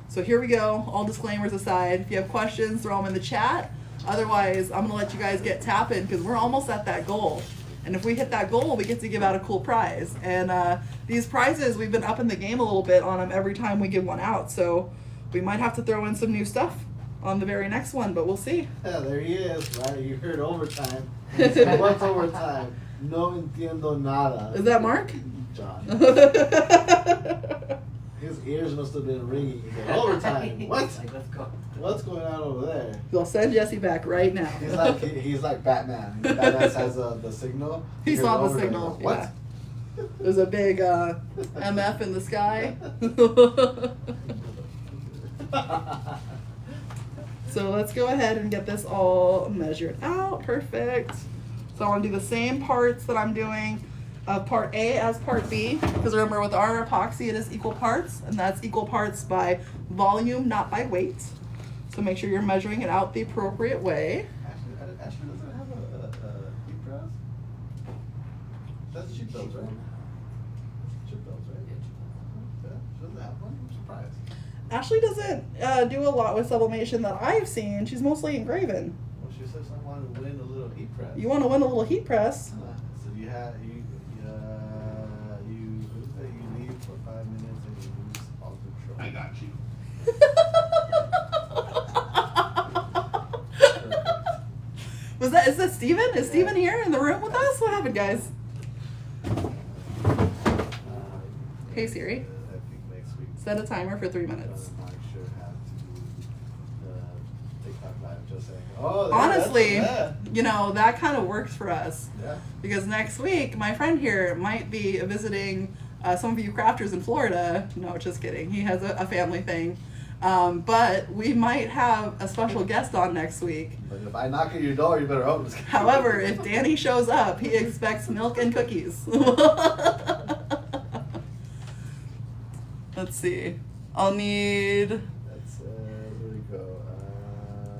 So here we go, all disclaimers aside. If you have questions, throw them in the chat. Otherwise, I'm gonna let you guys get tapping because we're almost at that goal. And if we hit that goal, we get to give out a cool prize. And these prizes, we've been upping the game a little bit on them every time we give one out. So we might have to throw in some new stuff on the very next one, but we'll see. Yeah, there he is, right? You heard overtime. He said, what's overtime? No entiendo nada. Is that Mark? John. His ears must have been ringing. He said, overtime? What? Like, let's go. What's going on over there? I'll send Jesse back right now. He's like Batman. Batman has the signal. He hears saw the overtime. signal. What? Yeah. There's a big MF in the sky. So let's go ahead and get this all measured out. Perfect. So I want to do the same parts that I'm doing part A as part B, because remember with our epoxy it is equal parts, and that's equal parts by volume, not by weight. So make sure you're measuring it out the appropriate way. Ashley doesn't have a heat press. That's chip bells, right? Chip bells, right? Yeah, she doesn't have one. I'm surprised. Ashley doesn't do a lot with sublimation that I've seen. She's mostly engraving. Well, she says I want to win a little heat press. You want to win a little heat press? So you leave for 5 minutes and you lose all control. I got you. Is that Steven? Is Steven here in the room with us? What happened, guys? Hey Siri, I think next week. set a timer for 3 minutes. I should have to do TikTok live just saying, oh, Honestly, yeah. you know, that kind of works for us. Yeah. Because next week, my friend here might be visiting some of you crafters in Florida. No, just kidding. He has a family thing. But we might have a special guest on next week. But if I knock at your door, you better open. However, if Danny shows up, he expects milk and cookies. Let's see. I'll need... That says, where we go?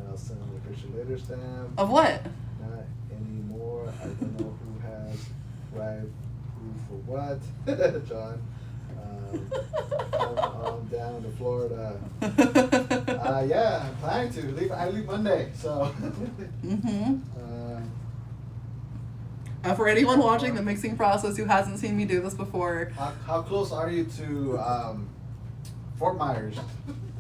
I'll send him the picture later stamp. Of what? Not anymore. I don't know who has right who for what. John. Come on down to Florida. Yeah, I'm planning to. I leave Monday, so. Mm-hmm. For anyone watching the mixing process who hasn't seen me do this before, How close are you to Fort Myers?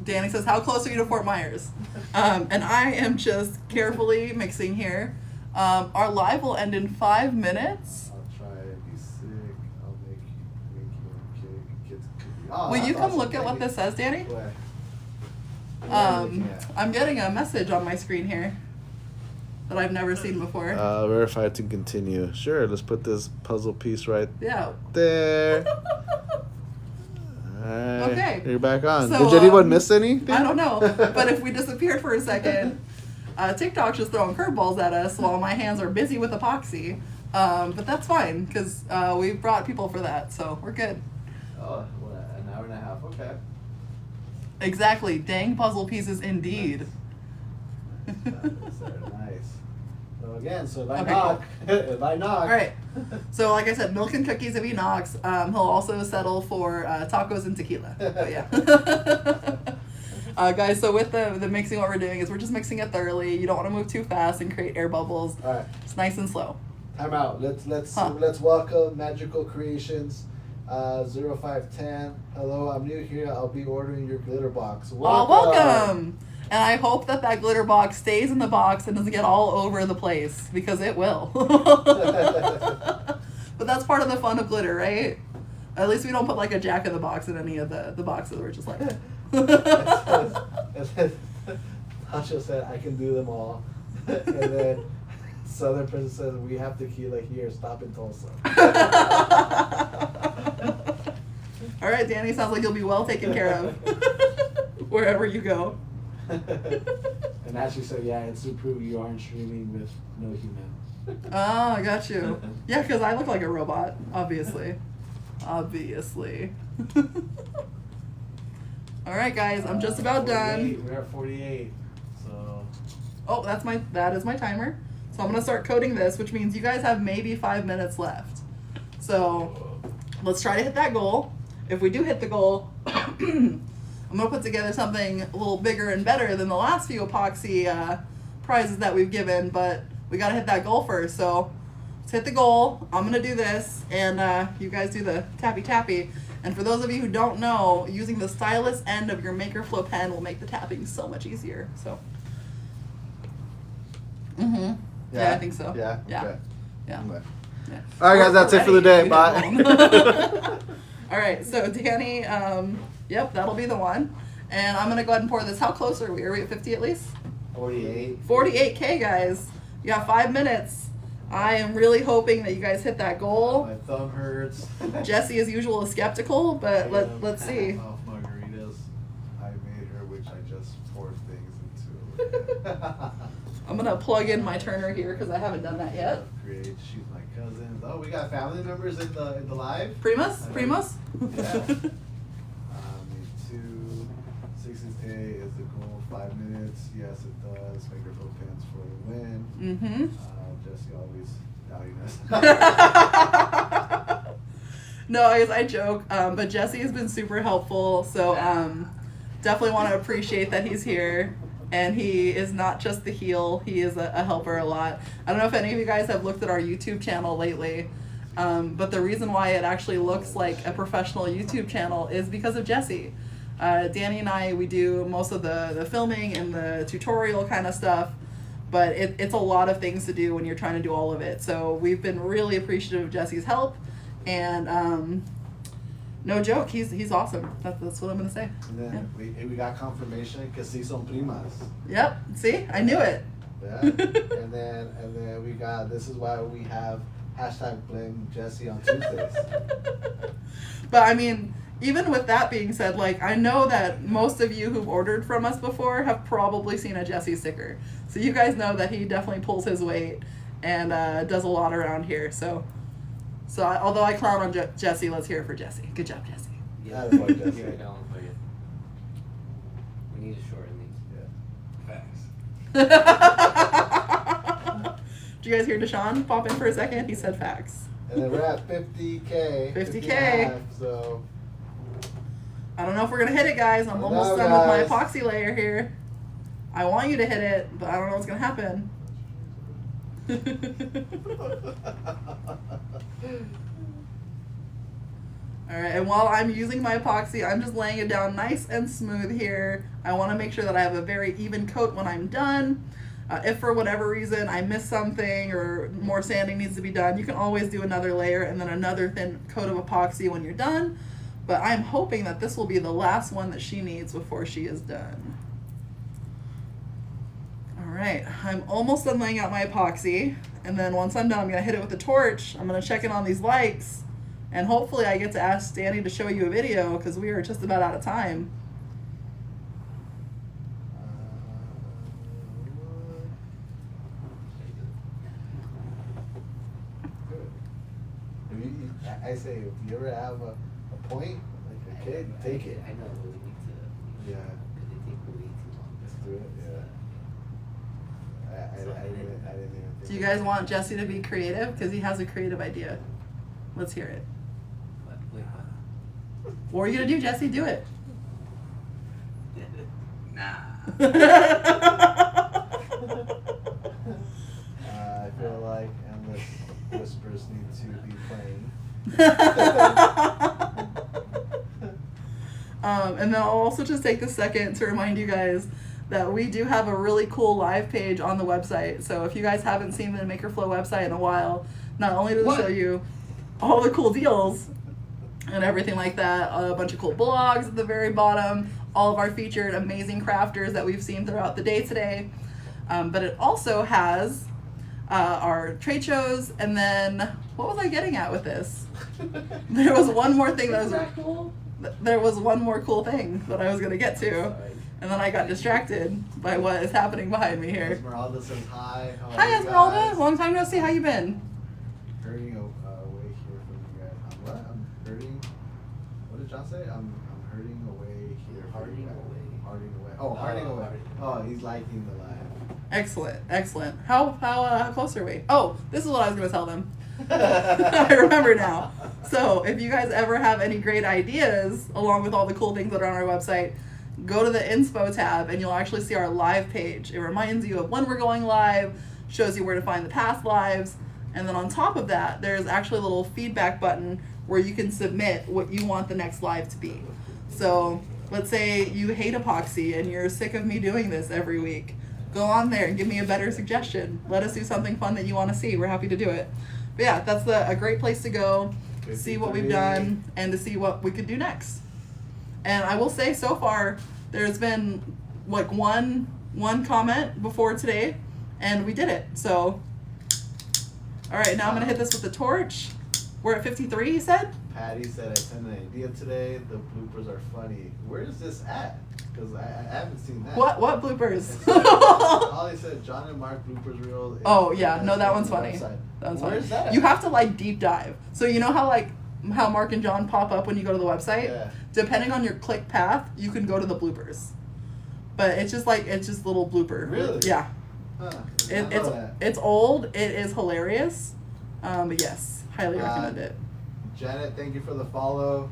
Danny says, how close are you to Fort Myers? And I am just carefully mixing here. Our live will end in 5 minutes. I'll try and be sick. I'll make you kids cookie. Oh, Will you that's come awesome. look at what Thank this says, Danny? you. Where? Where are you looking at? I'm getting a message on my screen here that I've never seen before. Verified to continue. Sure, let's put this puzzle piece right Yeah. there. Alright, Okay. you're back on. So, Did anyone miss anything? I don't know, but if we disappeared for a sec's TikTok's just throwing curveballs at us while my hands are busy with epoxy. But that's fine, because we brought people for that, so we're good. Oh, what, an hour and a half, okay. Exactly. Dang puzzle pieces indeed. Nice. So again, so if I Okay, knock, if I knock. All right. So like I said, milk and cookies if he knocks. He'll also settle for tacos and tequila. But yeah. Guys, so with the mixing, what we're doing is we're just mixing it thoroughly. You don't want to move too fast and create air bubbles. All right. It's nice and slow. Time out. Let's welcome Magical Creations 0510. Hello, I'm new here. I'll be ordering your glitter box. Welcome. And I hope that glitter box stays in the box and doesn't get all over the place, because it will. But that's part of the fun of glitter, right? At least we don't put like a Jack in the Box in any of the boxes. We're just like. Tasha said, I can do them all. And then Southern Princess says, we have tequila here. Stop in Tulsa. All right, Danny, sounds like you'll be well taken care of wherever you go. And Ashley said, yeah, it's to prove you aren't streaming with no human. Oh, I got you. Yeah, because I look like a robot, obviously. Obviously. All right, guys, I'm just about done. We're at 48. So. Oh, that is my timer. So I'm gonna start coding this, which means you guys have maybe 5 minutes left. So let's try to hit that goal. If we do hit the goal, I'm gonna put together something a little bigger and better than the last few epoxy prizes that we've given, but we gotta hit that goal first. So let's hit the goal. I'm gonna do this, and you guys do the tappy tappy. And for those of you who don't know, using the stylus end of your MakerFlo pen will make the tapping so much easier. So. Yeah, I think so. Yeah. Yeah. Okay. Yeah. Okay. Yeah. All right, guys, that's it for the day. Bye. All right, so Danny, yep, that'll be the one. And I'm gonna go ahead and pour this. How close are we? Are we at 50 at least? 48. 48K, guys. You got 5 minutes. I am really hoping that you guys hit that goal. My thumb hurts. Jesse, as usual, is skeptical, but let's see. Off margaritas I made her, which I just poured things into. I'm gonna plug in my turner here because I haven't done that yet. Great, she's my cousin. Oh, we got family members in the live. Primus? Yeah. Mm-hmm. 60K is the goal. 5 minutes. Yes, it does. MakerFlo pens for the win. Jesse always doubting us. No, I joke, but Jesse has been super helpful, so definitely want to appreciate that he's here. And he is not just the heel, he is a helper a lot. I don't know if any of you guys have looked at our YouTube channel lately, but the reason why it actually looks like a professional YouTube channel is because of Jesse. Danny and I, we do most of the filming and the tutorial kind of stuff, but it's a lot of things to do when you're trying to do all of it. So we've been really appreciative of Jesse's help, and no joke, he's awesome. That's what I'm gonna say. And then we got confirmation que sí son primas. Yep. See, I knew it. Yeah. and then we got, this is why we have #blame Jesse on Tuesdays. But I mean, even with that being said, like, I know that most of you who've ordered from us before have probably seen a Jesse sticker. So you guys know that he definitely pulls his weight and does a lot around here. So although I clown on Jesse, let's hear it for Jesse. Good job, Jesse. Yeah, Attaboy, Jesse. here, going for you. We need to shorten these. Yeah. Facts. Did you guys hear Deshaun pop in for a second? He said facts. And then we're at 50K. 50K. So. I don't know if we're going to hit it, guys. I'm almost done with my epoxy layer here. I want you to hit it, but I don't know what's going to happen. Alright, and while I'm using my epoxy, I'm just laying it down nice and smooth here. I want to make sure that I have a very even coat when I'm done. If for whatever reason I miss something or more sanding needs to be done, you can always do another layer and then another thin coat of epoxy when you're done. But I'm hoping that this will be the last one that she needs before she is done. Alright, I'm almost done laying out my epoxy. And then once I'm done, I'm going to hit it with the torch. I'm going to check in on these likes. And hopefully I get to ask Danny to show you a video because we are just about out of time. I say, if you ever have a point, like a kid, take it. I know, but we need to. Yeah. Because they take way too long. Let's do it. Yeah. I didn't even think. Do you guys want Jesse to be creative? Because he has a creative idea. Let's hear it. What? Wait, what? What are you gonna do, Jesse? Do it. Nah. I feel like endless whispers need to be playing. And then I'll also just take this second to remind you guys that we do have a really cool live page on the website. So if you guys haven't seen the MakerFlo website in a while, not only does it show you all the cool deals and everything like that, a bunch of cool blogs at the very bottom, all of our featured amazing crafters that we've seen throughout the day today, but it also has our trade shows, and then what was I getting at with this? There was one more thing that was cool. There was one more cool thing that I was gonna get to, and then I got distracted by what is happening behind me here. Esmeralda says hi. How are Hi you Esmeralda, guys? long time no see. How you been? Hurrying away here from you guys. What? I'm hurrying. What did John say? I'm hurrying away here. Harding away. Harding away. Oh, harding away. Oh, he's liking the live. Excellent, excellent. How close are we? Oh, this is what I was gonna tell them. I remember now. So if you guys ever have any great ideas along with all the cool things that are on our website, go to the inspo tab and you'll actually see our live page. It reminds you of when we're going live, shows you where to find the past lives, and then on top of that there's actually a little feedback button where you can submit what you want the next live to be. So let's say you hate epoxy and you're sick of me doing this every week. Go on there and give me a better suggestion. Let us do something fun that you want to see. We're happy to do it. But yeah, that's a great place to go, see what we've done, and to see what we could do next. And I will say, so far, there's been like one comment before today, and we did it. So, all right, now I'm gonna hit this with the torch. We're at 53, he said? Patty said I sent an idea today. The bloopers are funny. Where is this at? Because I haven't seen that. What bloopers? Holly said John and Mark bloopers reel. Oh yeah, no, that one's funny. Website. That one's Where's funny. that? You have to like deep dive. So you know how Mark and John pop up when you go to the website? Yeah. Depending on your click path, you can go to the bloopers. But it's just little blooper. Really? Yeah. Huh. I know that. It's old. It is hilarious. But yes, highly recommend it. Janet, thank you for the follow.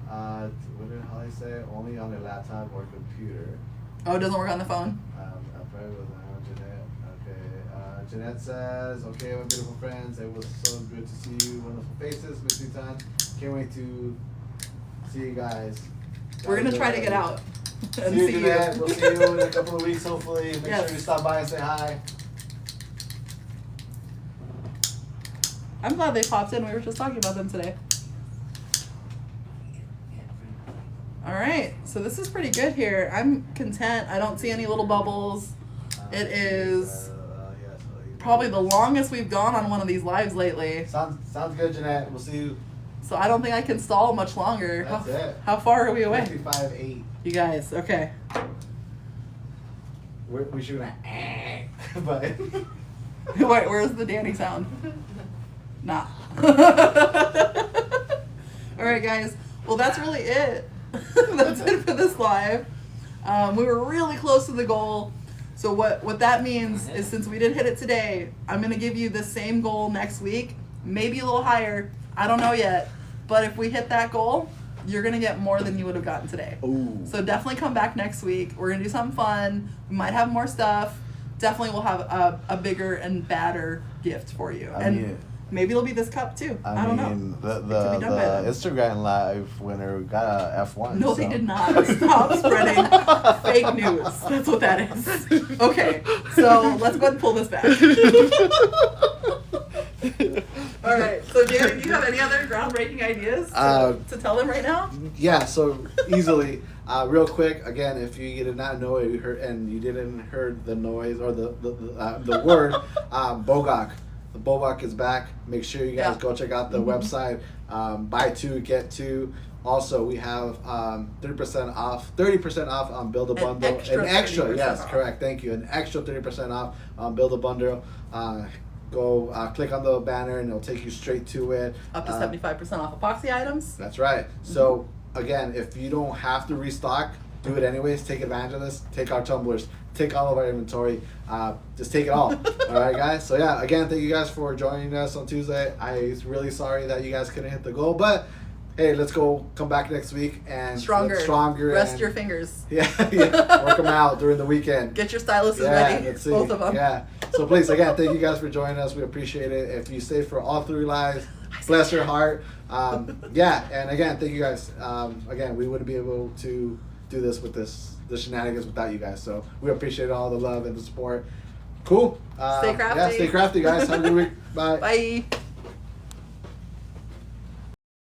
What did Holly say? Only on a laptop or computer. Oh, it doesn't work on the phone? I probably wasn't on Jeanette. Okay. Jeanette says, okay, my beautiful friends, it was so good to see you. Wonderful faces, Miss Newton. Can't wait to see you guys. We're going to try to get out and See you, see Jeanette. you. We'll see you in a couple of weeks, hopefully. Make Yes. sure you stop by and say hi. I'm glad they popped in. We were just talking about them today. All right, so this is pretty good here. I'm content. I don't see any little bubbles. It is probably the longest we've gone on one of these lives lately. Sounds good, Jeanette. We'll see you. So I don't think I can stall much longer. That's it. How far are we away? 55.8. You guys, okay. We should but Wait, where's the Danny sound? Nah. All right, guys. Well, that's really it. That's it for this live. We were really close to the goal. So what that means is, since we didn't hit it today, I'm going to give you the same goal next week, maybe a little higher. I don't know yet. But if we hit that goal, you're going to get more than you would have gotten today. Ooh. So definitely come back next week. We're going to do something fun. We might have more stuff. Definitely we'll have a bigger and badder gift for you. I and mean, maybe it'll be this cup too. I don't know. The It could be done by then. Instagram live winner got a F1. No, so. they did not. Stop spreading fake news. That's what that is. Okay, so let's go ahead and pull this back. All right. So, Danny, do you have any other groundbreaking ideas to tell them right now? Yeah, so easily. Real quick, again, if you did not know it, you heard, and you didn't heard the noise or the word, Bogak. The Bogak is back. Make sure you guys go check out the website. Buy two, get two. Also, we have 30% off on Build a Bundle. An extra, yes, off. correct. Thank you. An extra 30% off on Build a Bundle. go click on the banner and it'll take you straight to it. Up to 75% off epoxy items. That's right. So again, if you don't have to restock, do it anyways. Take advantage of this. Take our tumblers. Take all of our inventory. Just take it all. All right, guys. So yeah, again, thank you guys for joining us on Tuesday. I'm really sorry that you guys couldn't hit the goal, but hey, let's go. Come back next week and stronger. Rest and, your fingers. Yeah, yeah. Work them out during the weekend. Get your styluses Yeah, ready. let's see. Both of them. Yeah. So please, again, thank you guys for joining us. We appreciate it. If you stayed for all 3 lives, bless your heart. Yeah, and again, thank you guys. Again, we wouldn't be able to do this with the shenanigans without you guys. So we appreciate all the love and the support. Cool. Stay crafty. Yeah, stay crafty, guys. Have a good week. Bye. Bye.